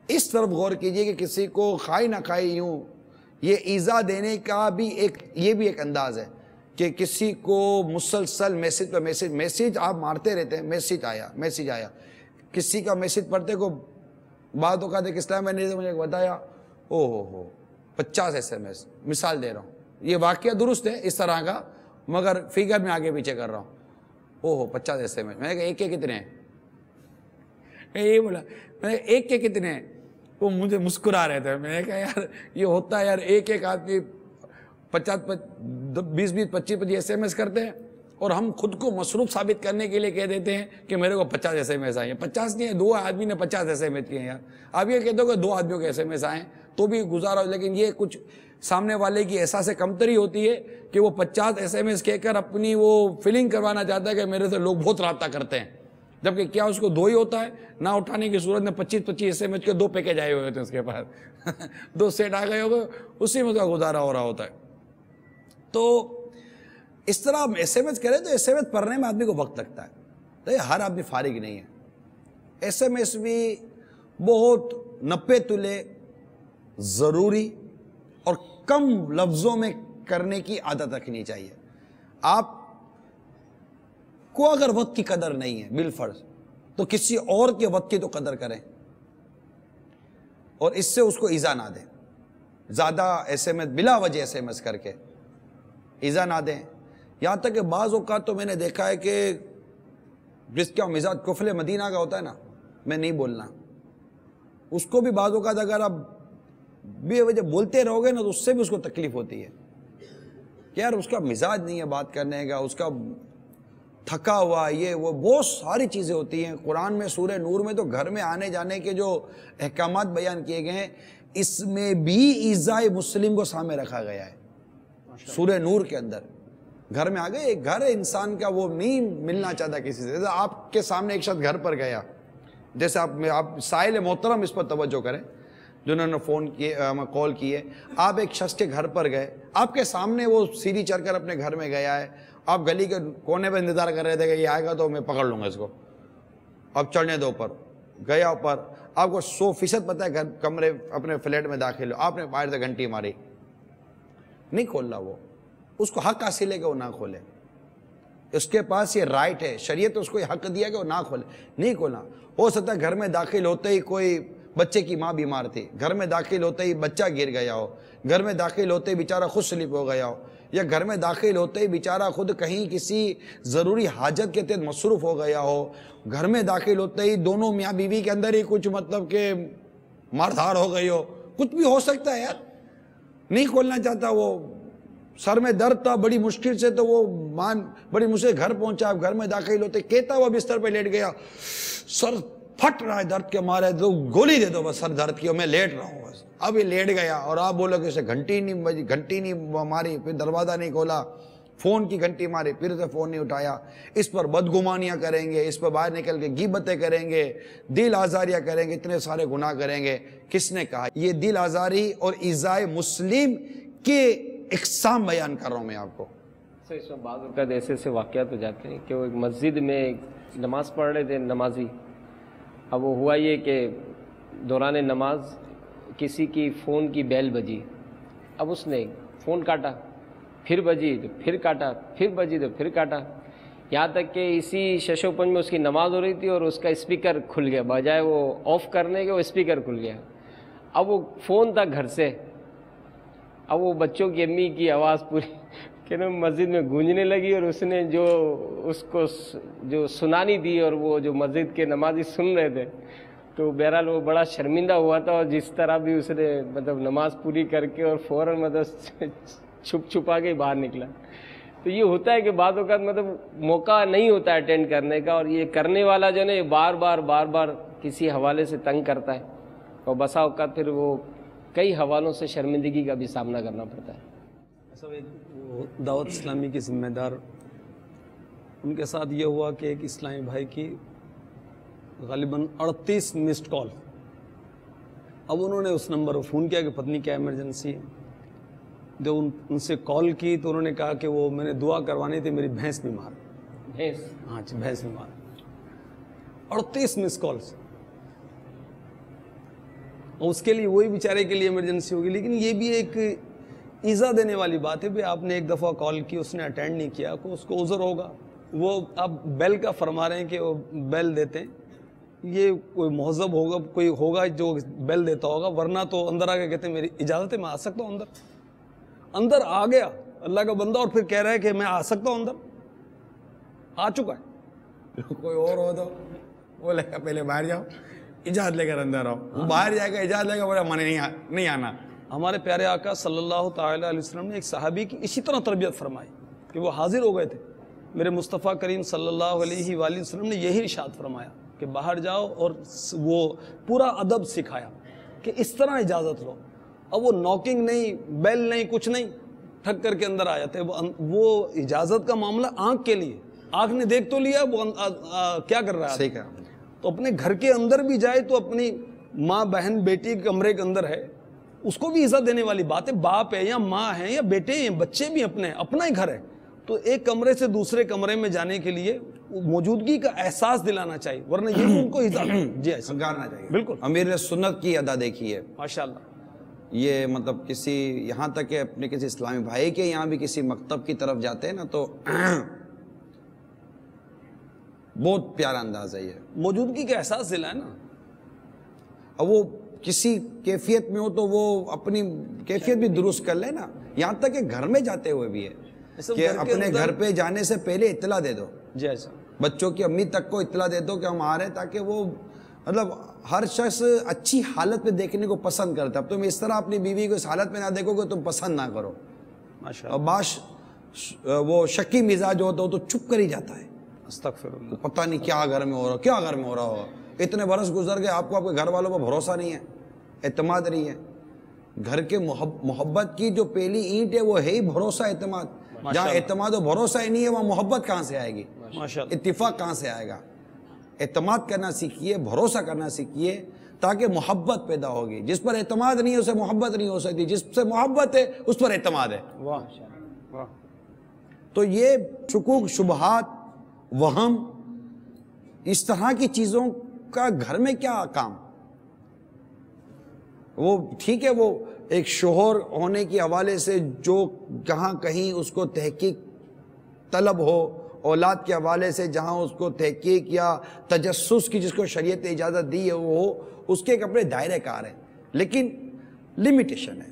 اس طرف غور کیجئے کہ کسی کو خواہ نہ خواہ یوں یہ ایذا دینے کا بھی ایک انداز ہے کہ کسی کو مسلسل میسیج پہ میسیج آپ مارتے رہتے ہیں. میسیج آیا کسی کا میسیج پڑھتے کو بعد اوقات ایک اسلام میں نے مجھے بتایا 50 SMS، مثال دے رہا ہوں، یہ واقعہ درست ہے اس طرح کا، مگر فگر میں آگے پیچھے کر رہا ہوں. 50 SMS. میں نے کہا ایک کے کتنے ہیں؟ یہ بولا میں نے ایک کے کتنے ہیں؟ وہ مجھے مسکرا رہے تھے. میں نے کہا یار یہ ہوتا ہے یار، ایک آدمی 20 25 SMS کرتے ہیں اور ہم خود کو مصروف ثابت کرنے کے لیے کہہ دیتے ہیں کہ میرے کو 50 SMS آئے ہیں. 50 نہیں ہے، 2 آدمی نے 50 SMS کیے ہیں یار. آپ یہ کہتے ہو کہ 2 آدمیوں کے SMS آئے تو بھی گزارا ہو، لیکن یہ کچھ سامنے والے کی احساس کمتری ہوتی ہے کہ وہ 50 SMS کہہ کر اپنی وہ فیلنگ کروانا چاہتا ہے کہ میرے سے لوگ بہت رابطہ کرتے ہیں، جبکہ کیا اس کو 2 ہی ہوتا ہے. نہ اٹھانے کی صورت میں 25 SMS کے 2 پیکج آئے ہوئے ہوتے ہیں اس کے پاس 2 سیٹ آ گئے ہوگے، اسی میں اس کا گزارا ہو رہا ہوتا ہے. تو اس طرح آپ SMS کریں تو SMS پڑھنے میں آدمی کو وقت لگتا ہے. تو ہر آدمی فارغ نہیں ہے. SMS بھی بہت 90 تلے ضروری اور کم لفظوں میں کرنے کی عادت رکھنی چاہیے. آپ کو اگر وقت کی قدر نہیں ہے بالفرض تو کسی اور کے وقت کی تو قدر کریں، اور اس سے اس کو ایذا نہ دیں. زیادہ SMS بلا وجہ SMS کر کے ایذا نہ دیں. یہاں تک کہ بعض اوقات تو میں نے دیکھا ہے کہ جس کا مزاج کفل مدینہ کا ہوتا ہے نا، میں نہیں بولنا، اس کو بھی بعض اوقات اگر آپ بے وجہ بولتے رہو گے نا تو اس سے بھی اس کو تکلیف ہوتی ہے کہ یار اس کا مزاج نہیں ہے بات کرنے کا، اس کا تھکا ہوا، یہ وہ بہت ساری چیزیں ہوتی ہیں. قرآن میں سورہ نور میں تو گھر میں آنے جانے کے جو احکامات بیان کیے گئے ہیں اس میں بھی ایذائے مسلم کو سامنے رکھا گیا ہے. سورہ نور کے اندر گھر میں آ گئے، ایک گھر ہے انسان کا، وہ نہیں ملنا چاہتا کسی سے. آپ کے سامنے ایک شخص گھر پر گیا، جیسے آپ سائل محترم اس پر توجہ کریں جنہوں نے فون کیے، کال کی ہے. آپ ایک شخص کے گھر پر گئے، آپ کے سامنے وہ سیڑھی چڑھ کر اپنے گھر میں گیا ہے، آپ گلی کے کونے پہ انتظار کر رہے تھے کہ یہ آئے گا تو میں پکڑ لوں گا اس کو، اب چڑھنے دو اوپر. گیا اوپر، آپ کو 100% پتہ ہے گھر کمرے اپنے فلیٹ میں داخل ہو، آپ نے باہر سے گھنٹی ماری، نہیں کھول رہا. وہ اس کو حق حاصل ہے کہ وہ نہ کھولے، اس کے پاس یہ رائٹ ہے، شریعت اس کو یہ حق دیا کہ وہ نہ کھولے، نہیں کھولنا. ہو سکتا ہے گھر میں داخل ہوتے ہی کوئی بچے کی ماں بیمار تھی، گھر میں داخل ہوتے ہی بچہ گر گیا ہو، گھر میں داخل ہوتے ہی بیچارہ خود سلپ ہو گیا ہو، یا گھر میں داخل ہوتے ہی بیچارہ خود کہیں کسی ضروری حاجت کے تحت مصروف ہو گیا ہو، گھر میں داخل ہوتے ہی دونوں میاں بیوی کے اندر ہی کچھ مطلب کہ مار دھاڑ ہو گئی ہو، کچھ بھی ہو سکتا ہے یار، نہیں کھولنا چاہتا، وہ سر میں درد تھا بڑی مشکل سے، تو وہ بڑی مشکل گھر پہنچا، گھر میں داخل ہوتے کہتا ہوا بستر پہ لیٹ گیا، سر پھٹ رہا ہے درد کے مارے، تو گولی دے دو بس سر درد کی، میں لیٹ رہا ہوں بس، اب یہ لیٹ گیا، اور آپ بولو کہ اسے گھنٹی نہیں ماری، پھر دروازہ نہیں کھولا، فون کی گھنٹی ماری، پھر سے فون نہیں اٹھایا، اس پر بدگمانیاں کریں گے، اس پر باہر نکل کے غیبتیں کریں گے، دل آزاریاں کریں گے، اتنے سارے گناہ کریں گے۔ کس نے کہا؟ یہ دل آزاری اور ایذائے مسلم کے اقسام بیان کر رہا ہوں میں آپ کو۔ سر اس میں بعض اوقات ایسے واقعات ہو جاتے ہیں کہ وہ ایک مسجد میں نماز پڑھ رہے تھے نمازی، اب وہ ہوا یہ کہ دوران نماز کسی کی فون کی بیل بجی، اب اس نے فون کاٹا، پھر بجی تو پھر کاٹا، پھر بجی تو پھر کاٹا، یہاں تک کہ اسی ششو پنج میں اس کی نماز ہو رہی تھی اور اس کا اسپیکر کھل گیا، بجائے وہ آف کرنے کے وہ اسپیکر کھل گیا۔ اب وہ فون تھا گھر سے، اب وہ بچوں کی امی کی آواز پوری کہ نا مسجد میں گونجنے لگی، اور اس نے جو اس کو جو سنانی دی، اور وہ جو مسجد کے نمازی سن رہے تھے، تو بہرحال وہ بڑا شرمندہ ہوا تھا، اور جس طرح بھی اس نے مطلب نماز پوری کر کے اور فوراً مطلب چھپ چھپا کے باہر نکلا۔ تو یہ ہوتا ہے کہ بعض اوقات مطلب موقع نہیں ہوتا ہے اٹینڈ کرنے کا، اور یہ کرنے والا جو ہے نا یہ بار بار کسی حوالے سے تنگ کرتا ہے، اور بسا اوقات پھر وہ کئی حوالوں سے شرمندگی کا بھی سامنا کرنا پڑتا ہے۔ سب ایک دعوت اسلامی کی ذمہ دار، ان کے ساتھ یہ ہوا کہ ایک اسلامی بھائی کی غالباً 38 مسڈ کال، اب انہوں نے اس نمبر پر فون کیا کہ پتنی کیا ایمرجنسی ہے، جب ان سے کال کی تو انہوں نے کہا کہ وہ میں نے دعا کروانی تھی، میری بھینس بیمار، ہاں جی بھینس بیمار، 38 مسڈ کالز، اور اس کے لیے وہی بیچارے کے لیے ایمرجنسی ہوگی۔ لیکن یہ بھی ایک ایزا دینے والی بات ہے، آپ نے ایک دفعہ کال کی، اس نے اٹینڈ نہیں کیا، اس کو عذر ہوگا، وہ آپ بیل کا فرما رہے ہیں کہ وہ بیل دیتے ہیں، یہ کوئی مہذب ہوگا، کوئی ہوگا جو بیل دیتا ہوگا، ورنہ تو اندر آ کے کہتے ہیں میری اجازت ہے میں آ سکتا ہوں اندر آ گیا اللہ کا بندہ، اور پھر کہہ رہا ہے کہ میں آ سکتا ہوں اندر، آ چکا ہے۔ کوئی اور ہو تو وہ لے کر پہلے باہر جاؤ، اجازت لے کر اندر آؤ، باہر جائے گا اجازت لے کر بولا میں نہیں آنا۔ ہمارے پیارے آقا صلی اللہ تعالی علیہ وسلم نے ایک صحابی کی اسی طرح تربیت فرمائی کہ وہ حاضر ہو گئے تھے، میرے مصطفیٰ کریم صلی اللہ علیہ وآلہ وسلم نے یہی ارشاد فرمایا کہ باہر جاؤ، اور وہ پورا ادب سکھایا کہ اس طرح اجازت لو، اب وہ ناکنگ نہیں، بیل نہیں، کچھ نہیں، ٹھک کر کے اندر آ جاتے۔ وہ اجازت کا معاملہ آنکھ کے لیے، آنکھ نے دیکھ تو لیا وہ کیا کر رہا ہے، صحیح کہا، تو اپنے گھر کے اندر بھی جائے تو اپنی ماں بہن بیٹی کمرے کے اندر ہے، اس کو بھی عزت دینے والی بات ہے، باپ ہے یا ماں ہے یا بیٹے ہیں، بچے بھی اپنا ہی گھر ہے، تو ایک کمرے سے دوسرے کمرے میں جانے کے لیے موجودگی کا احساس دلانا چاہیے، ورنہ یہ ان کو جی ایسا سنگارنا چاہیے۔ بالکل، امیر سنت کی ادا دیکھی ہے ماشاءاللہ، یہ مطلب کسی یہاں تک کہ اپنے کسی اسلامی بھائی کے یہاں بھی کسی مکتب کی طرف جاتے ہیں نا تو بہت پیارا انداز ہے، یہ موجودگی کا احساس دلائے نا، اب وہ کسی کیفیت میں ہو تو وہ اپنی کیفیت بھی درست کر لے نا، یہاں تک کہ گھر میں جاتے ہوئے بھی ہے کہ اپنے گھر پہ جانے سے پہلے اطلاع دے دو، جی ایسا بچوں کی امی تک کو اطلاع دے دو کہ ہم آ رہے ہیں، تاکہ وہ مطلب ہر شخص اچھی حالت میں دیکھنے کو پسند کرتا ہے۔ اب تم اس طرح اپنی بیوی کو اس حالت میں نہ دیکھو کہ تم پسند نہ کرو، اور باش وہ شکی مزاج ہوتا ہو تو چپ کر ہی جاتا ہے، استغفر اللہ، پتہ نہیں کیا گھر میں ہو رہا، کیا گھر میں ہو رہا ہوگا، اتنے برس گزر گئے، آپ کو آپ کے گھر والوں پر بھروسہ نہیں ہے، اعتماد نہیں ہے۔ گھر کے محبت کی جو پہلی اینٹ ہے وہ ہے ہی بھروسہ، اعتماد۔ جہاں اعتماد و بھروسہ ہی نہیں ہے وہاں محبت کہاں سے آئے گی، اتفاق کہاں سے آئے گا؟ اعتماد کرنا سیکھیے، بھروسہ کرنا سیکھیے، تاکہ محبت پیدا ہوگی۔ جس پر اعتماد نہیں ہے اسے محبت نہیں ہو سکتی، جس سے محبت ہے اس پر اعتماد ہے۔ تو یہ شکوک، شبہات، وہم، اس طرح کی چیزوں کا گھر میں کیا کام؟ وہ ٹھیک ہے، وہ ایک شوہر ہونے کے حوالے سے جو کہاں کہیں اس کو تحقیق طلب ہو، اولاد کے حوالے سے جہاں اس کو تحقیق یا تجسس کی جس کو شریعت نے اجازت دی ہے وہ اس کے اپنے دائرے کار ہیں، لیکن لمیٹیشن ہے۔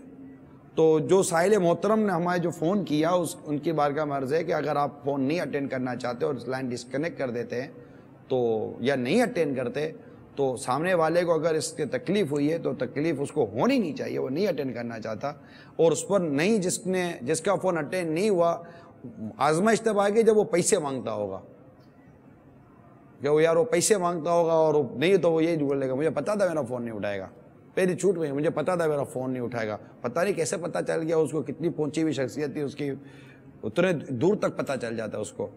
تو جو سائل محترم نے ہمارے جو فون کیا ان کی بارگاہ میں عرض ہے کہ اگر آپ فون نہیں اٹینڈ کرنا چاہتے اور لائن ڈسکنیکٹ کر دیتے ہیں تو یا نہیں اٹینڈ کرتے تو سامنے والے کو اگر اس کے تکلیف ہوئی ہے تو تکلیف اس کو ہونی نہیں چاہیے، وہ نہیں اٹینڈ کرنا چاہتا، اور اس پر نہیں جس کا فون اٹینڈ نہیں ہوا آزمائش تب آئے گی جب وہ پیسے مانگتا ہوگا، کہ وہ یار وہ پیسے مانگتا ہوگا اور نہیں تو وہ یہی بولے گا مجھے پتا تھا میرا فون نہیں اٹھائے گا، پہلی چھوٹ میں مجھے پتا تھا میرا فون نہیں اٹھائے گا، پتہ نہیں کیسے پتہ چل گیا، اس کو کتنی پہنچی ہوئی شخصیت تھی اس کی، اتنے دور تک پتہ چل جاتا ہے اس کو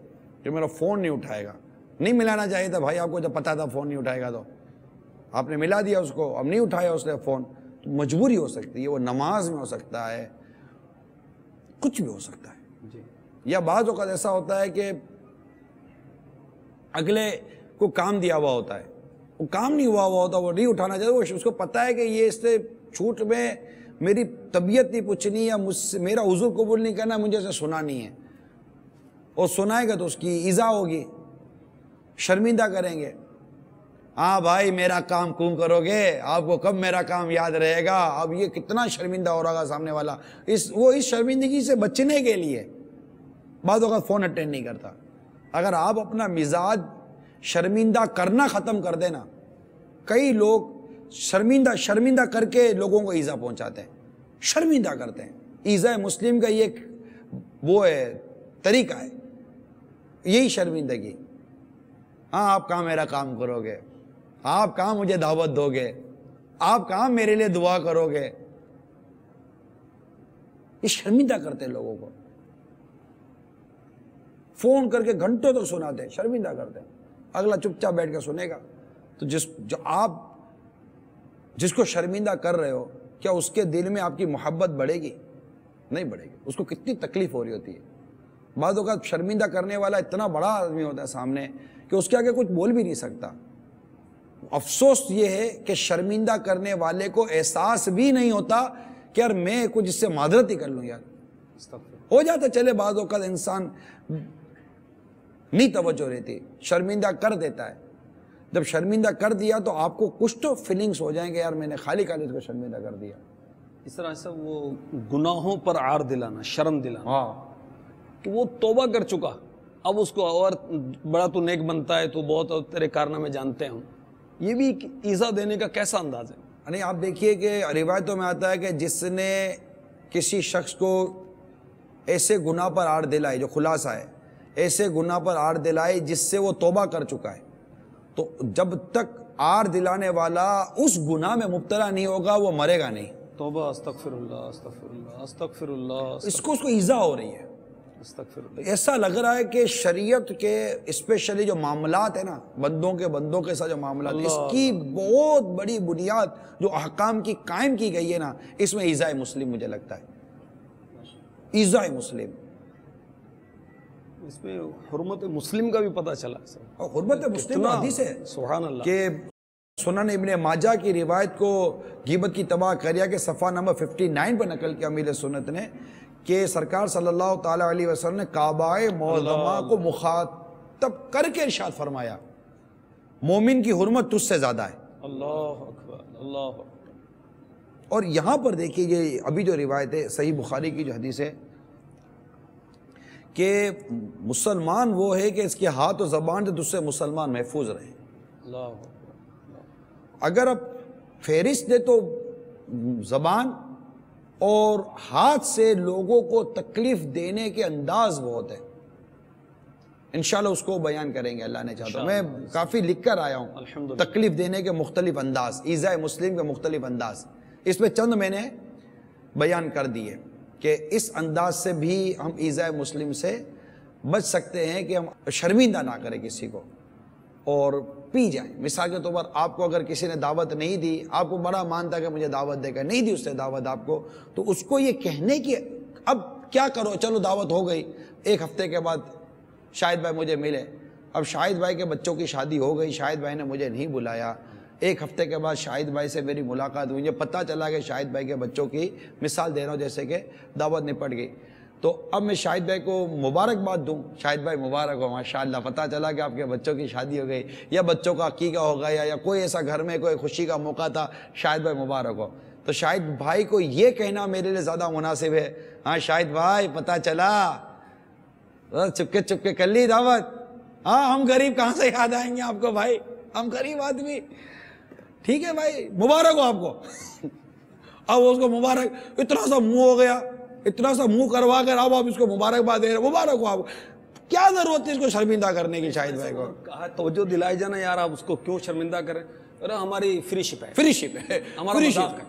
کہ میرا فون نہیں اٹھائے گا۔ نہیں ملانا چاہیے تھا بھائی آپ کو، جب پتا تھا فون نہیں اٹھائے گا تو آپ نے ملا دیا اس کو، اب نہیں اٹھایا اس نے فون، تو مجبوری ہو سکتی ہے، وہ نماز میں ہو سکتا ہے، کچھ بھی ہو سکتا ہے، یا بعض اوقات ایسا ہوتا ہے کہ اگلے کو کام دیا ہوا ہوتا ہے، وہ کام نہیں ہوا ہوتا، وہ نہیں اٹھانا چاہتا، وہ اس کو پتہ ہے کہ یہ اس سے چھوٹ میں میری طبیعت نہیں پوچھنی یا مجھ سے میرا عذر قبول نہیں کرنا، مجھے اسے سنا نہیں ہے، اور سنائے گا تو اس کی ایذا ہوگی، شرمندہ کریں گے۔ ہاں بھائی میرا کام کیوں کرو گے، آپ کو کب میرا کام یاد رہے گا، اب یہ کتنا شرمندہ ہو رہا سامنے والا، وہ اس شرمندگی سے بچنے کے لیے بعض اوقات فون اٹینڈ نہیں کرتا۔ اگر آپ اپنا مزاج شرمندہ کرنا ختم کر دینا، کئی لوگ شرمندہ کر کے لوگوں کو ایذا پہنچاتے ہیں، شرمندہ کرتے ہیں، ایذا مسلم کا یہ وہ ہے طریقہ ہے، یہی شرمندگی۔ ہاں آپ کہاں میرا کام کرو گے، آپ کہاں مجھے دعوت دو گے، آپ کہاں میرے لیے دعا کرو گے، یہ شرمندہ کرتے ہیں لوگوں کو، فون کر کے گھنٹوں تک سناتے ہیں، شرمندہ کرتے ہیں، اگلا چپ چاپ بیٹھ کے سنے گا۔ تو جو آپ جس کو شرمندہ کر رہے ہو، کیا اس کے دل میں آپ کی محبت بڑھے گی؟ نہیں بڑھے گی، اس کو کتنی تکلیف ہو رہی ہوتی ہے۔ بعض اوقات شرمندہ کرنے والا اتنا بڑا آدمی ہوتا ہے سامنے کہ اس کے آگے کچھ بول بھی نہیں سکتا۔ افسوس یہ ہے کہ شرمندہ کرنے والے کو احساس بھی نہیں ہوتا کہ یار میں کچھ اس سے معذرت ہی کر لوں، یار ہو جاتا چلے، بعض اوقات انسان نہیں توجہ رہتی، شرمندہ کر دیتا ہے، جب شرمندہ کر دیا تو آپ کو کچھ تو فیلنگز ہو جائیں گے یار میں نے خالی اس کو شرمندہ کر دیا۔ اس طرح سے وہ گناہوں پر عار دلانا، شرم دلانا، ہاں کہ وہ توبہ کر چکا، اب اس کو اور بڑا تو نیک بنتا ہے، تو بہت تیرے کارنامے جانتے ہیں، یہ بھی ایذا دینے کا کیسا انداز ہے؟ نہیں آپ دیکھیے کہ روایتوں میں آتا ہے کہ جس نے کسی شخص کو ایسے گناہ پر آڑ دلائی، جو خلاصہ ہے ایسے گناہ پر آڑ دلائی جس سے وہ توبہ کر چکا ہے، تو جب تک آڑ دلانے والا اس گناہ میں مبتلا نہیں ہوگا وہ مرے گا نہیں۔ توبہ، استغفر اللہ، استغفر اللہ، استغفر اللہ، اس کو ایذا ہو رہی ہے، استغفر اللہ۔ ایسا لگ رہا ہے کہ شریعت کے اسپیشلی جو معاملات ہیں نا، بندوں کے ساتھ جو معاملات، اس کی بہت بڑی بنیاد جو احکام کی قائم کی گئی ہے نا، اس میں ایذاء مسلم مجھے لگتا ہے، ایذاء مسلم، اس میں حرمت مسلم کا بھی پتہ چلا، اور حرمت مسلم حدیث ہے سبحان اللہ، کہ سنن ابن ماجہ کی روایت کو غیبت کی تباہ کریہ کے صفحہ نمبر 59 پر نقل کیا امیر سنت نے، کہ سرکار صلی اللہ تعالیٰ علیہ وسلم نے کعبہ معظمہ کو مخاطب کر کے ارشاد فرمایا مومن کی حرمت تجھ سے زیادہ ہے۔ اللہ اکبر، اللہ اکبر۔ اور یہاں پر دیکھیے یہ ابھی جو روایت ہے صحیح بخاری کی جو حدیث ہے کہ مسلمان وہ ہے کہ اس کے ہاتھ و زبان سے تجھ سے مسلمان محفوظ رہے۔ اللہ اکبر۔ اگر اب فہرست دے تو زبان اور ہاتھ سے لوگوں کو تکلیف دینے کے انداز بہت ہے، انشاءاللہ اس کو بیان کریں گے اللہ نے چاہتا۔ میں کافی لکھ کر آیا ہوں تکلیف دینے کے مختلف انداز، ایذاء مسلم کے مختلف انداز، اس میں چند میں نے بیان کر دیے کہ اس انداز سے بھی ہم ایذاء مسلم سے بچ سکتے ہیں کہ ہم شرمندہ نہ کریں کسی کو اور پی جائیں۔ مثال کے طور پر آپ کو اگر کسی نے دعوت نہیں دی، آپ کو بڑا مانتا کہ مجھے دعوت دے گا، نہیں دی اس نے دعوت آپ کو، تو اس کو یہ کہنے کی اب کیا کرو، چلو دعوت ہو گئی، ایک ہفتے کے بعد شاہد بھائی مجھے ملے، اب شاہد بھائی کے بچوں کی شادی ہو گئی، شاہد بھائی نے مجھے نہیں بلایا، ایک ہفتے کے بعد شاہد بھائی سے میری ملاقات ہوئی، مجھے پتہ چلا کہ شاہد بھائی کے بچوں کی مثال دے رہا ہوں جیسے کہ دعوت نپٹ گئی، تو اب میں شاہد بھائی کو مبارکباد دوں. شاہد بھائی مبارک ہو ماشاءاللہ, پتہ چلا کہ آپ کے بچوں کی شادی ہو گئی یا بچوں کا عقیقہ ہو گیا یا کوئی ایسا گھر میں کوئی خوشی کا موقع تھا. شاہد بھائی مبارک ہو. تو شاہد بھائی کو یہ کہنا میرے لیے زیادہ مناسب ہے, ہاں شاہد بھائی پتہ چلا, چپکے کر لی دعوت. ہاں ہم غریب کہاں سے یاد آئیں گے آپ کو بھائی, ہم غریب آدمی. ٹھیک ہے بھائی, مبارک ہو آپ کو. اب اس کو مبارک, اتنا سا منہ ہو گیا, اتنا سا منہ کروا کر اب آپ اس کو مبارکباد دے رہے, مبارک ہو آپ کو. کیا ضرورت ہے اس کو شرمندہ کرنے کی شاہد بھائی کو؟ کہا توجہ دلائی جانا یار, آپ اس کو کیوں شرمندہ کریں؟ ارے ہماری فری شپ ہے, فری شپ ہے, ہمارا مذاق ہے,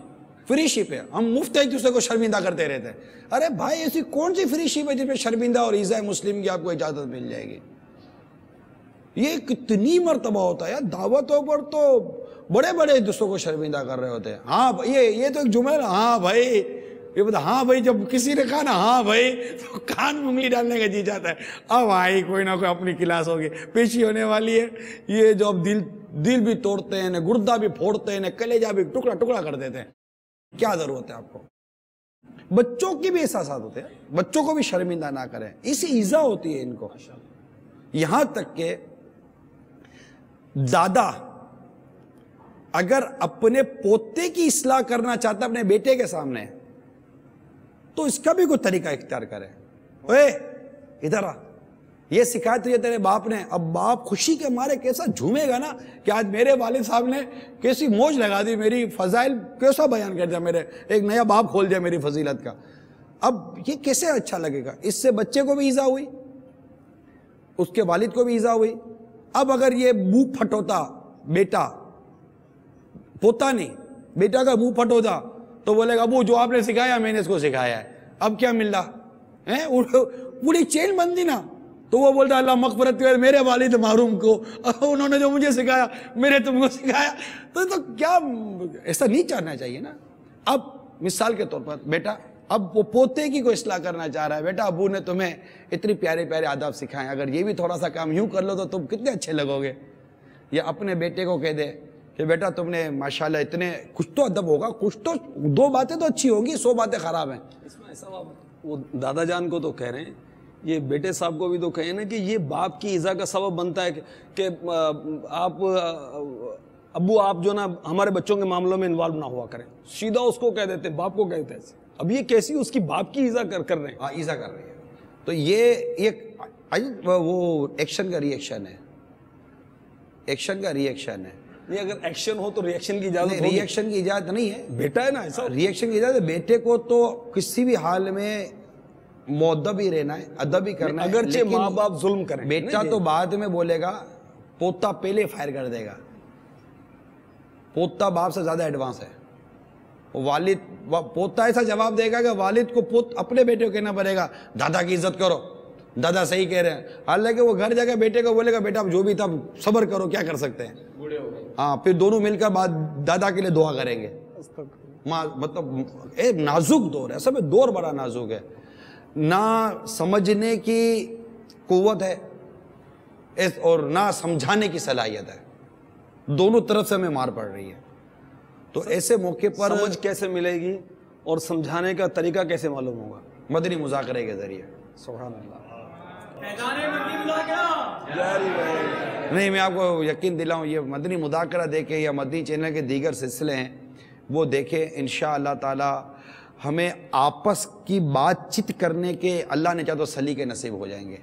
فری شپ ہے. ہم مفت ایک دوسرے کو شرمندہ کرتے رہتے ہیں. ارے بھائی ایسی کون سی فری شپ ہے جس میں شرمندہ اور ایذاء مسلم کی آپ کو اجازت مل جائے گی؟ یہ کتنی مرتبہ ہوتا ہے یار, دعوتوں پر تو بڑے بڑے دوستوں کو شرمندہ کر رہے ہوتے ہیں. ہاں یہ تو ایک جملہ, ہاں بھائی, یہ بتا, ہاں بھائی جب کسی نے کہا نا ہاں بھائی تو کان میں انگلی ڈالنے کا جی جاتا ہے. اب بھائی کوئی نہ کوئی اپنی کلاس ہوگی, پیشی ہونے والی ہے. یہ جو اب دل بھی توڑتے ہیں, گردہ بھی پھوڑتے ہیں, کلیجہ بھی ٹکڑا کر دیتے ہیں. کیا ضرورت ہے آپ کو؟ بچوں کی بھی احساسات ہوتے ہیں, بچوں کو بھی شرمندہ نہ کریں, اسی ایذا ہوتی ہے ان کو. یہاں تک کہ دادا اگر اپنے پوتے کی اصلاح کرنا چاہتا اپنے بیٹے کے سامنے, تو اس کا بھی کوئی طریقہ اختیار کرے. اوے ادھر آ, یہ سکھایا تجھے تیرے باپ نے. اب باپ خوشی کے مارے کیسا جھومے گا نا کہ آج میرے والد صاحب نے کیسی موج لگا دی, میری فضائل کیسا بیان کر دیا, میرے ایک نیا باپ کھول دیا میری فضیلت کا. اب یہ کیسے اچھا لگے گا؟ اس سے بچے کو بھی ایذا ہوئی, اس کے والد کو بھی ایذا ہوئی. اب اگر یہ منہ پھٹوتا بیٹا, پوتا نہیں بیٹا کا منہ پھٹوتا, تو بولے گا ابو جو آپ نے سکھایا میں نے اس کو سکھایا ہے, اب کیا مل رہا ہے؟ پوری چین بندی نا. تو وہ بولتا اللہ مغفرت کر میرے والد محروم کو, انہوں نے جو مجھے سکھایا میں نے تم کو سکھایا. تو کیا ایسا نہیں چاہنا چاہیے نا. اب مثال کے طور پر بیٹا اب وہ پوتے کی کوئی اصلاح کرنا چاہ رہا ہے, بیٹا ابو نے تمہیں اتنی پیارے پیارے آداب سکھائے, اگر یہ بھی تھوڑا سا کام یوں کر لو تو تم کتنے اچھے لگو گے. یا اپنے بیٹے کو کہہ دے کہ بیٹا تم نے ماشاءاللہ اتنے, کچھ تو ادب ہوگا, کچھ تو 2 باتیں تو اچھی ہوگی, 100 باتیں خراب ہیں. اس میں ایسا وہ دادا جان کو تو کہہ رہے ہیں, یہ بیٹے صاحب کو بھی تو کہیں نا کہ یہ باپ کی ایذا کا سبب بنتا ہے کہ آپ ابو آپ جو نا ہمارے بچوں کے معاملوں میں انوالو نہ ہوا کریں. سیدھا اس کو کہہ دیتے, باپ کو کہتے ہیں. اب یہ کیسی اس کی باپ کی ایذا کر رہے ہیں. ہاں ایذا کر رہے ہیں. تو یہ وہ ایکشن کا ری ایکشن ہے, ایکشن کا ری ایکشن ہے. نہیں اگر ایکشن ہو تو ری ایکشن کی اجازت ہوگی. ری ایکشن کی اجازت نہیں ہے, بیٹا ہے نا ایسا. ری ایکشن کی اجازت ہے. بیٹے کو تو کسی بھی حال میں مؤدب ہی رہنا ہے, ادب ہی کرنا ہے. اگرچہ ماں باپ ظلم کریں, بیٹا تو بعد میں بولے گا, پوتا پہلے فائر کر دے گا. پوتا باپ سے زیادہ ایڈوانس ہے. پوتا ایسا جواب دے گا کہ والد کو اپنے بیٹے کو کہنا پڑے گا دادا کی عزت کرو, دادا صحیح کہہ رہے ہیں. حالانکہ وہ گھر جا کے بیٹے کو بولے گا بیٹا جو بھی تھا صبر کرو, کیا کر سکتے ہیں. ہاں پھر دونوں مل کر بعد دادا کے لیے دعا کریں گے. مطلب ایک نازک دور ہے, اصل میں دور بڑا نازک ہے. نہ سمجھنے کی قوت ہے اور نہ سمجھانے کی صلاحیت ہے, دونوں طرف سے ہمیں مار پڑ رہی ہے. تو ایسے موقع پر سمجھ کیسے ملے گی اور سمجھانے کا طریقہ کیسے معلوم ہوگا؟ مدنی مذاکرے کے ذریعے. سبحان اللہ. نہیں میں آپ کو یقین دلاؤں, یہ مدنی مذاکرہ دیکھیں یا مدنی چینل کے دیگر سلسلے ہیں وہ دیکھیں, انشاءاللہ تعالی ہمیں آپس کی بات چیت کرنے کے اللہ نے چاہا تو سلیقے نصیب ہو جائیں گے.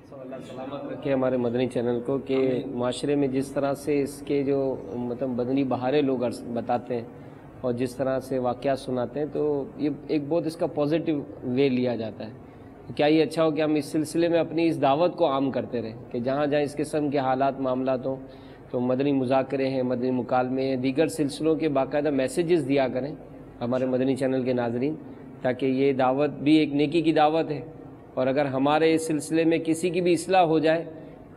سلامت رکھے ہمارے مدنی چینل کو کہ معاشرے میں جس طرح سے اس کے جو مطلب مدنی بہاریں لوگ بتاتے ہیں اور جس طرح سے واقعات سناتے ہیں, تو یہ ایک بہت اس کا پازیٹیو وے لیا جاتا ہے. کیا یہ اچھا ہو کہ ہم اس سلسلے میں اپنی اس دعوت کو عام کرتے رہیں کہ جہاں جہاں اس قسم کے حالات معاملات ہوں تو مدنی مذاکرے ہیں, مدنی مکالمے ہیں, دیگر سلسلوں کے باقاعدہ میسیجز دیا کریں ہمارے مدنی چینل کے ناظرین, تاکہ یہ دعوت بھی ایک نیکی کی دعوت ہے. اور اگر ہمارے اس سلسلے میں کسی کی بھی اصلاح ہو جائے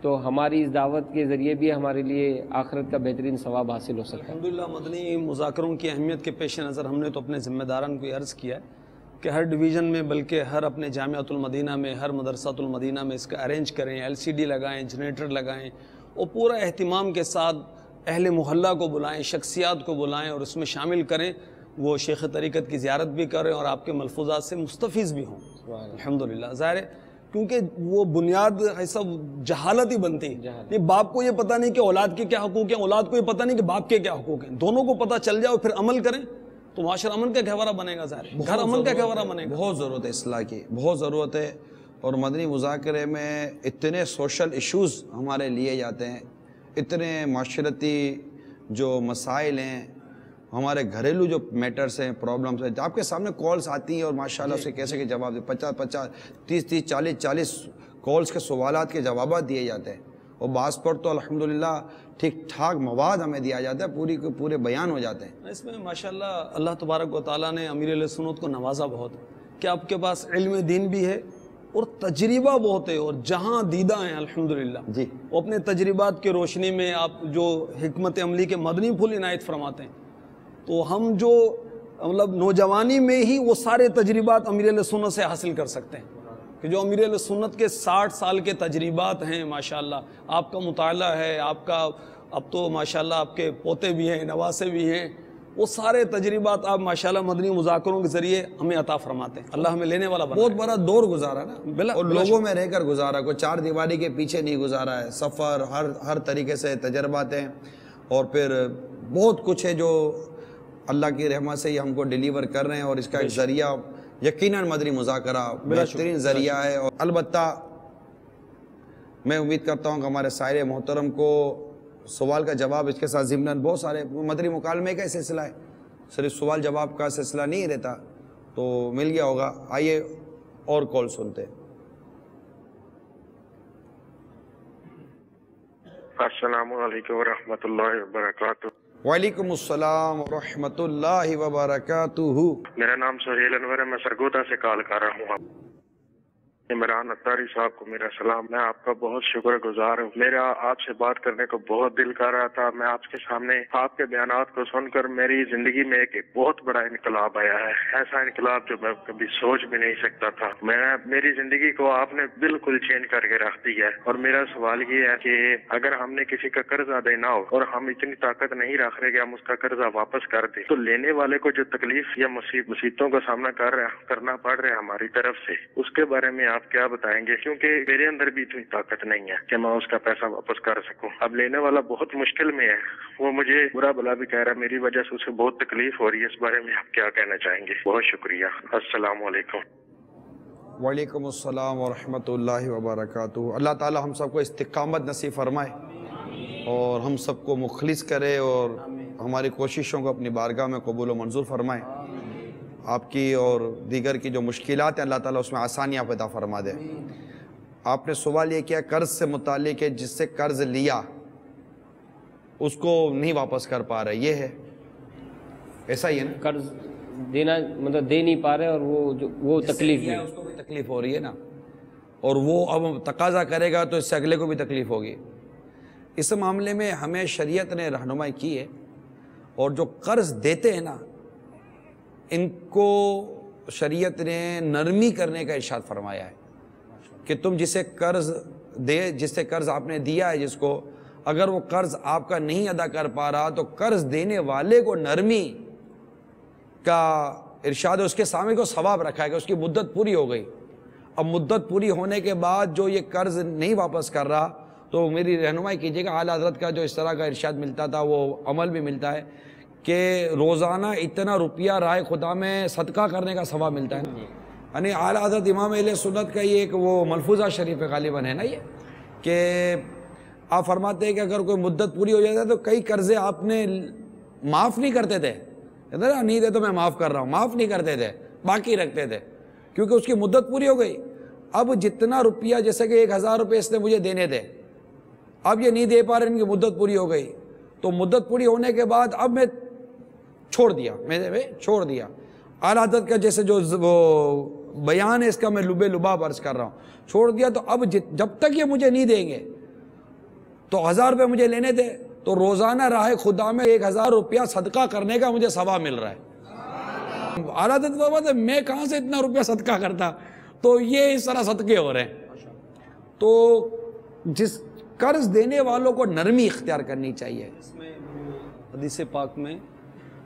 تو ہماری اس دعوت کے ذریعے بھی ہمارے لیے آخرت کا بہترین ثواب حاصل ہو سکتا ہے. الحمدللہ مدنی مذاکروں کی اہمیت کے پیش نظر ہم نے تو اپنے ذمہ داران کو یہ عرض کیا ہے کہ ہر ڈویژن میں بلکہ ہر اپنے جامعۃ المدینہ میں, ہر مدرسۃ المدینہ میں اس کا ارینج کریں, LCD لگائیں, جنریٹر لگائیں اور پورا اہتمام کے ساتھ اہل محلہ کو بلائیں, شخصیات کو بلائیں اور اس میں شامل کریں. وہ شیخ طریقت کی زیارت بھی کریں اور آپ کے ملفوظات سے مستفیض بھی ہوں. الحمدللہ ظاہر ہے کیونکہ وہ بنیاد ایسا جہالت ہی بنتی ہے. باپ کو یہ پتہ نہیں کہ اولاد کے کیا حقوق ہیں, اولاد کو یہ پتہ نہیں کہ باپ کے کیا حقوق ہیں, دونوں کو پتہ چل جائے اور پھر عمل کریں تو معاشرہ امن کا گہوارہ بنے گا. ظاہر گھر امن کا گہوارہ بنے گا. بہت ضرورت ہے اصلاح کی, بہت ضرورت ہے. اور مدنی مذاکرے میں اتنے سوشل ایشوز ہمارے لیے جاتے ہیں, اتنے معاشرتی جو مسائل ہیں, ہمارے گھریلو جو میٹرز ہیں, پرابلمز ہیں, آپ کے سامنے کالز آتی ہیں اور ماشاءاللہ اسے کیسے کہ جواب دے 50 30 40 کالز کے سوالات کے جوابات دیے جاتے ہیں. اور بعض پر تو الحمدللہ ٹھیک ٹھاک مواد ہمیں دیا جاتا ہے, پورے بیان ہو جاتے ہیں. اس میں ماشاءاللہ اللہ تبارک و تعالیٰ نے امیر علیہ سنت کو نوازا بہت کہ آپ کے پاس علم دین بھی ہے اور تجربہ بہت ہے, اور جہاں دیدہ ہیں الحمدللہ جی وہ اپنے تجربات کی روشنی میں آپ جو حکمت عملی کے مدنی پھول عنایت فرماتے ہیں. تو ہم جو مطلب نوجوانی میں ہی وہ سارے تجربات امیر علیہ سنت سے حاصل کر سکتے ہیں کہ جو امیر علیہ سنت کے 60 سال کے تجربات ہیں ماشاءاللہ, آپ کا مطالعہ ہے, آپ کا اب تو ماشاءاللہ آپ کے پوتے بھی ہیں, نواسے بھی ہیں, وہ سارے تجربات آپ ماشاءاللہ مدنی مذاکروں کے ذریعے ہمیں عطا فرماتے ہیں. اللہ ہمیں لینے والا بہت بڑا دور گزارا نا, اور لوگوں میں رہ کر گزارا, کوئی 4 دیواری کے پیچھے نہیں گزارا ہے. سفر ہر طریقے سے تجربات ہیں, اور پھر بہت کچھ ہے جو اللہ کی رحمت سے یہ ہم کو ڈیلیور کر رہے ہیں. اور اس کا ایک ذریعہ یقیناً مدنی مذاکرہ بہترین ذریعہ ہے. اور البتہ میں امید کرتا ہوں کہ ہمارے سائر محترم کو سوال کا جواب اس کے ساتھ ضمناً بہت سارے مدنی مکالمے کا سلسلہ ہے, صرف سوال جواب کا سلسلہ نہیں رہتا, تو مل گیا ہوگا. آئیے اور کال سنتے. السلام علیکم ورحمۃ اللہ وبرکاتہ. وعلیکم السلام ورحمۃ اللہ وبرکاتہ. میرا نام سہیل انور ہے, میں سرگودا سے کال کر رہا ہوں. عمران اتاری صاحب کو میرا سلام. میں آپ کا بہت شکر گزار ہوں. میرا آپ سے بات کرنے کو بہت دل کر رہا تھا. میں آپ کے سامنے آپ کے بیانات کو سن کر میری زندگی میں ایک بہت بڑا انقلاب آیا ہے, ایسا انقلاب جو میں کبھی سوچ بھی نہیں سکتا تھا. میری زندگی کو آپ نے بالکل چینج کر کے رکھ دی ہے. اور میرا سوال یہ ہے کہ اگر ہم نے کسی کا قرضہ دینا ہو اور ہم اتنی طاقت نہیں رکھ رہے کہ ہم اس کا قرضہ واپس کر دیں, تو لینے والے کو جو تکلیف یا مصیبتوں کا سامنا کرنا پڑ رہا ہے ہماری طرف سے, اس کے بارے میں آپ کیا بتائیں گے؟ کیونکہ میرے اندر بھی اتنی طاقت نہیں ہے کہ میں اس کا پیسہ واپس کر سکوں. اب لینے والا بہت مشکل میں ہے, وہ مجھے برا بلا بھی کہہ رہا ہے, میری وجہ سے اسے بہت تکلیف ہو رہی ہے. اس بارے میں آپ کیا کہنا چاہیں گے؟ بہت شکریہ. السلام علیکم. وعلیکم السلام ورحمۃ اللہ وبرکاتہ. اللہ تعالی ہم سب کو استقامت نصیب فرمائے اور ہم سب کو مخلص کرے, اور ہماری کوششوں کو اپنی بارگاہ میں قبول و منظور فرمائے. آپ کی اور دیگر کی جو مشکلات ہیں اللہ تعالیٰ اس میں آسانیاں پیدا فرما دے. آپ نے سوال یہ کیا قرض سے متعلق ہے, جس سے قرض لیا اس کو نہیں واپس کر پا رہے, یہ ہے ایسا ہی ہے نا؟ قرض دینا مطلب دے نہیں پا رہے اور وہ تکلیف ہے, اس کو بھی تکلیف ہو رہی ہے نا, اور وہ اب تقاضا کرے گا تو اس سے اگلے کو بھی تکلیف ہوگی. اس معاملے میں ہمیں شریعت نے رہنمائی کی ہے, اور جو قرض دیتے ہیں نا ان کو شریعت نے نرمی کرنے کا ارشاد فرمایا ہے کہ تم جسے قرض جس سے قرض آپ نے دیا ہے جس کو, اگر وہ قرض آپ کا نہیں ادا کر پا رہا تو قرض دینے والے کو نرمی کا ارشاد ہے. اس کے سامنے کو ثواب رکھا ہے کہ اس کی مدت پوری ہو گئی. اب مدت پوری ہونے کے بعد جو یہ قرض نہیں واپس کر رہا تو میری رہنمائی کیجیے گا. اعلیٰ حضرت کا جو اس طرح کا ارشاد ملتا تھا وہ عمل بھی ملتا ہے کہ روزانہ اتنا روپیہ راہ خدا میں صدقہ کرنے کا ثواب ملتا ہے نا. یعنی اعلیٰ حضرت امام اہل سنت کا یہ ایک وہ ملفوظہ شریف غالباً ہے نا یہ, کہ آپ فرماتے ہیں کہ اگر کوئی مدت پوری ہو جاتا ہے تو کئی قرضے آپ نے معاف نہیں کرتے تھے, نہیں دے تو میں معاف کر رہا ہوں, معاف نہیں کرتے تھے, باقی رکھتے تھے کیونکہ اس کی مدت پوری ہو گئی. اب جتنا روپیہ جیسے کہ 1000 روپے اس نے مجھے دینے تھے, اب یہ نہیں دے پا رہے, ان کی مدت پوری ہو گئی, تو مدت پوری ہونے کے بعد اب میں چھوڑ دیا. اعلیٰ حضرت کا جیسے جو وہ بیان ہے اس کا میں لباب عرض کر رہا ہوں, چھوڑ دیا. تو اب جب تک یہ مجھے نہیں دیں گے تو 1000 روپے مجھے لینے تھے, تو روزانہ راہ خدا میں 1000 روپیہ صدقہ کرنے کا مجھے ثواب مل رہا ہے. اعلیٰ حضرت بابا میں کہاں سے اتنا روپیہ صدقہ کرتا, تو یہ اس طرح صدقے ہو رہے ہیں. تو جس قرض دینے والوں کو نرمی اختیار کرنی چاہیے. اس میں حدیث پاک میں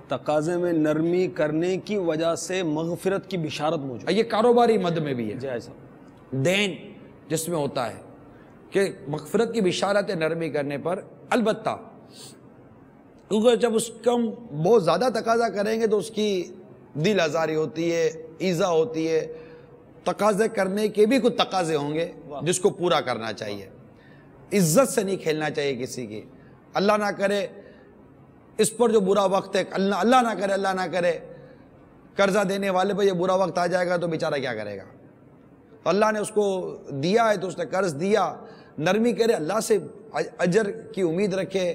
تقاضے میں نرمی کرنے کی وجہ سے مغفرت کی بشارت موجود ہے. یہ کاروباری مد میں بھی ہے. جی صاحب. دین جس میں ہوتا ہے کہ مغفرت کی بشارت ہے نرمی کرنے پر. البتہ کیونکہ جب اس کا بہت زیادہ تقاضا کریں گے تو اس کی دل آزاری ہوتی ہے, ایذا ہوتی ہے. تقاضے کرنے کے بھی کچھ تقاضے ہوں گے جس کو پورا کرنا چاہیے. عزت سے نہیں کھیلنا چاہیے کسی کی. اللہ نہ کرے اس پر جو برا وقت ہے, اللہ نہ کرے قرضہ دینے والے پہ یہ برا وقت آ جائے گا تو بیچارہ کیا کرے گا. اللہ نے اس کو دیا ہے تو اس نے قرض دیا, نرمی کرے, اللہ سے اجر کی امید رکھے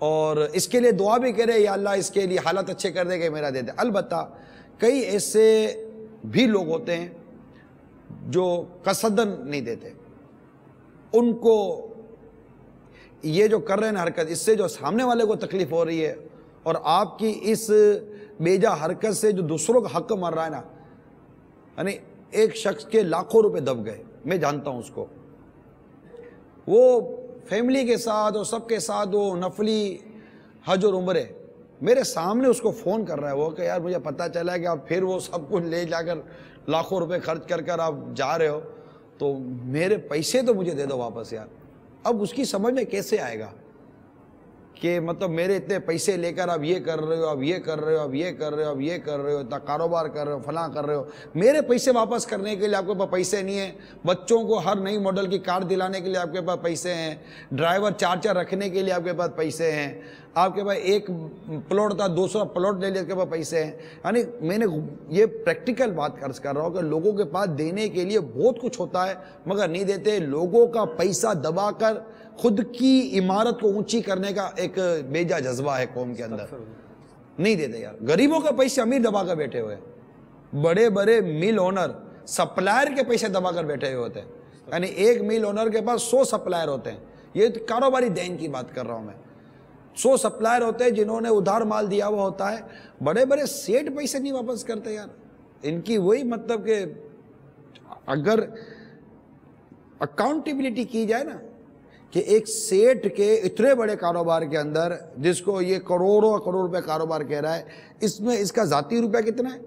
اور اس کے لیے دعا بھی کرے یا اللہ اس کے لیے حالت اچھے کر دے کہ میرا دے دے. البتہ کئی ایسے بھی لوگ ہوتے ہیں جو قصدن نہیں دیتے. ان کو یہ جو کر رہے ہیں حرکت, اس سے جو سامنے والے کو تکلیف ہو رہی ہے اور آپ کی اس بیجا حرکت سے جو دوسروں کا حق مر رہا ہے نا, یعنی ایک شخص کے لاکھوں روپے دب گئے. میں جانتا ہوں اس کو, وہ فیملی کے ساتھ اور سب کے ساتھ وہ نفلی حج اور عمرے, میرے سامنے اس کو فون کر رہا ہے وہ کہ یار مجھے پتہ چلا ہے کہ آپ پھر وہ سب کچھ لے جا کر لاکھوں روپے خرچ کر آپ جا رہے ہو تو میرے پیسے تو مجھے دے دو واپس یار. اب اس کی سمجھ میں کیسے آئے گا کہ مطلب میرے اتنے پیسے لے کر اب یہ کر رہے ہو, اب یہ کر رہے ہو, اب یہ کر رہے ہو, اب یہ کر رہے ہو, اتنا کاروبار کر رہے ہو, فلاں کر رہے ہو. میرے پیسے واپس کرنے کے لیے آپ کے پاس پیسے نہیں ہیں, بچوں کو ہر نئی ماڈل کی کار دلانے کے لیے آپ کے پاس پیسے ہیں, ڈرائیور 4 رکھنے کے لیے آپ کے پاس پیسے ہیں, آپ کے پاس ایک پلاٹ تھا دوسرا پلاٹ لے لیے کے پاس پیسے ہیں. یعنی میں نے یہ پریکٹیکل بات عرض کر رہا ہوں کہ لوگوں کے پاس دینے کے لیے بہت کچھ ہوتا ہے مگر نہیں دیتے. لوگوں کا پیسہ دبا کر خود کی عمارت کو اونچی کرنے کا ایک بیجا جذبہ ہے قوم کے اندر, نہیں دیتے یار. غریبوں کے پیسے امیر دبا کر بیٹھے ہوئے, بڑے بڑے مل اونر سپلائر کے پیسے دبا کر بیٹھے ہوئے ہوتے ہیں. یعنی ایک مل اونر کے پاس 100 سپلائر ہوتے ہیں. یہ کاروباری دین کی بات کر رہا ہوں میں. 100 سپلائر ہوتے ہیں جنہوں نے ادھار مال دیا ہوا ہوتا ہے. بڑے بڑے سیٹ پیسے نہیں واپس کرتے یار. ان کی وہی مطلب کہ اگر اکاؤنٹیبلٹی کی جائے نا کہ ایک سیٹ کے اتنے بڑے کاروبار کے اندر جس کو یہ کروڑوں کروڑ روپے کاروبار کہہ رہا ہے, اس میں اس کا ذاتی روپیہ کتنا ہے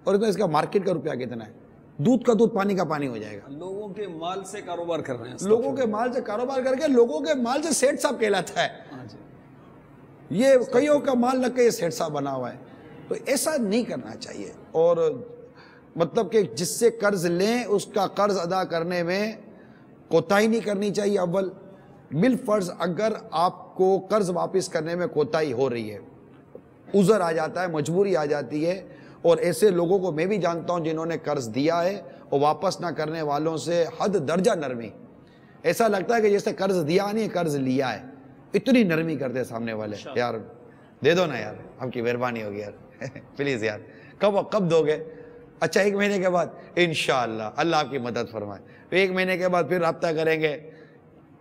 اور اس میں اس کا مارکیٹ کا روپیہ کتنا ہے, دودھ کا دودھ پانی کا پانی ہو جائے گا. لوگوں کے مال سے کاروبار کر رہے ہیں, لوگوں کے مال سے کاروبار کر کے لوگوں کے مال سے سیٹ صاحب کہلاتا ہے. یہ کئیوں کا مال لگ کے یہ سیٹ صاحب بنا ہوا ہے. تو ایسا نہیں کرنا چاہیے. اور مطلب کہ جس سے قرض لیں اس کا قرض ادا کرنے میں کوتاہی نہیں کرنی چاہیے. اول بالفرض اگر آپ کو قرض واپس کرنے میں کوتاہی ہو رہی ہے, عذر آ جاتا ہے, مجبوری آ جاتی ہے, اور ایسے لوگوں کو میں بھی جانتا ہوں جنہوں نے قرض دیا ہے اور واپس نہ کرنے والوں سے حد درجہ نرمی. ایسا لگتا ہے کہ جیسے قرض دیا نہیں قرض لیا ہے, اتنی نرمی کرتے سامنے والے. یار دے دو نا یار, آپ کی مہربانی ہوگی یار, پلیز یار. کب دو گے؟ اچھا 1 مہینے کے بعد انشاءاللہ اللہ آپ کی مدد فرمائے. 1 مہینے کے بعد پھر رابطہ کریں گے,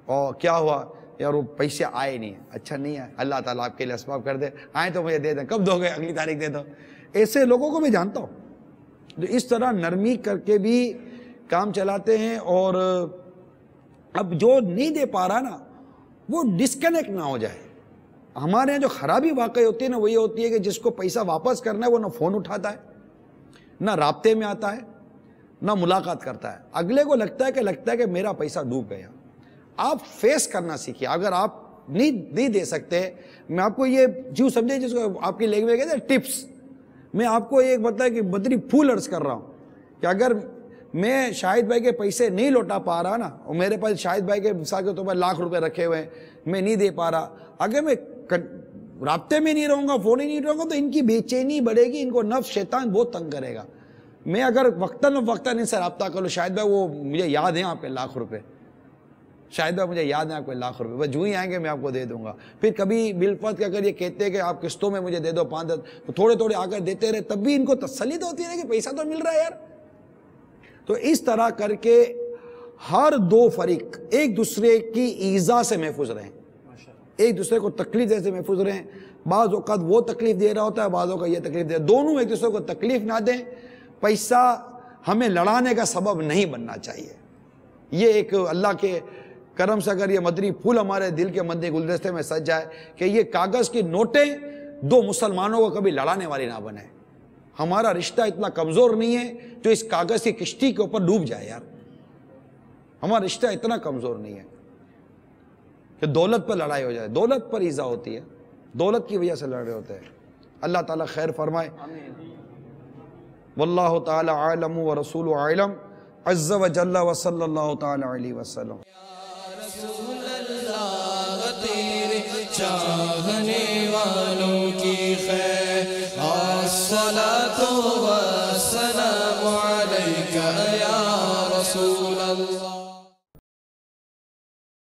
اور کیا ہوا یار وہ پیسے آئے نہیں. اچھا نہیں آئے, اللہ تعالیٰ آپ کے لیے اسباب کر دے, آئیں تو مجھے دے دیں. کب دو گے؟ اگلی تاریخ دے دو. ایسے لوگوں کو میں جانتا ہوں جو اس طرح نرمی کر کے بھی کام چلاتے ہیں. اور اب جو نہیں دے پا رہا نا وہ ڈسکنیکٹ نہ ہو جائے. ہمارے یہاں جو خرابی واقعی ہوتی ہے نا وہ یہ ہوتی ہے کہ جس کو پیسہ واپس کرنا ہے وہ نہ فون اٹھاتا ہے, نہ رابطے میں آتا ہے, نہ ملاقات کرتا ہے. اگلے کو لگتا ہے کہ میرا پیسہ ڈوب گیا. آپ فیس کرنا سیکھیے. اگر آپ نہیں دے سکتے, میں آپ کو یہ جو سمجھے جس کو آپ کی لینگویج کہتے ہیں ٹپس, میں آپ کو ایک مطلب کہ بدری پھول عرض کر رہا ہوں کہ اگر میں شاہد بھائی کے پیسے نہیں لوٹا پا رہا نا, اور میرے پاس شاہد بھائی کے مثال کے طور پر لاکھ روپے رکھے ہوئے ہیں, میں نہیں دے پا رہا, اگر میں رابطے میں نہیں رہوں گا, فون ہی نہیں رہوں گا, تو ان کی بے چینی بڑھے گی, ان کو نفس شیطان بہت تنگ کرے گا. میں اگر وقتاً ان سے رابطہ کروں, شاہد بھائی وہ مجھے یاد ہیں آپ کے لاکھ روپے, شاہد بھائی مجھے یاد ہے آپ کو لاکھ روپے, وہ جو ہی آئیں گے میں آپ کو دے دوں گا. پھر کبھی بالفرض کہ اگر یہ کہتے ہیں کہ آپ قسطوں میں مجھے دے دو 5-10, تو تھوڑے تھوڑے آ کر دیتے رہے, تب بھی ان کو تسلی تو ہوتی ہے کہ پیسہ تو مل رہا ہے یار. تو اس طرح کر کے ہر 2 فریق ایک دوسرے کی ایذا سے محفوظ رہیں, ایک دوسرے کو تکلیف دینے سے محفوظ رہیں. بعض اوقات وہ تکلیف دے رہا ہوتا ہے, بعض اوقات یہ تکلیف دے, دونوں ایک دوسرے کو تکلیف نہ دیں. پیسہ ہمیں لڑانے کا سبب نہیں بننا چاہیے. یہ ایک اللہ کے کرم سے اگر یہ مدری پھول ہمارے دل کے مدنی گلدستے میں سج جائے کہ یہ کاغذ کی نوٹیں دو مسلمانوں کو کبھی لڑانے والی نہ بنے. ہمارا رشتہ اتنا کمزور نہیں ہے جو اس کاغذ کی کشتی کے اوپر ڈوب جائے یار. ہمارا رشتہ اتنا کمزور نہیں ہے کہ دولت پر لڑائی ہو جائے. دولت پر ایذا ہوتی ہے, دولت کی وجہ سے لڑ رہے ہوتے ہیں. اللہ تعالیٰ خیر فرمائے. واللہ تعالی عالم ورسول عالم عز و جل و صلی اللہ تعالی علیہ وسلم. رسول اللہ تیرے چاہنے والوں کی خیر الصلاۃ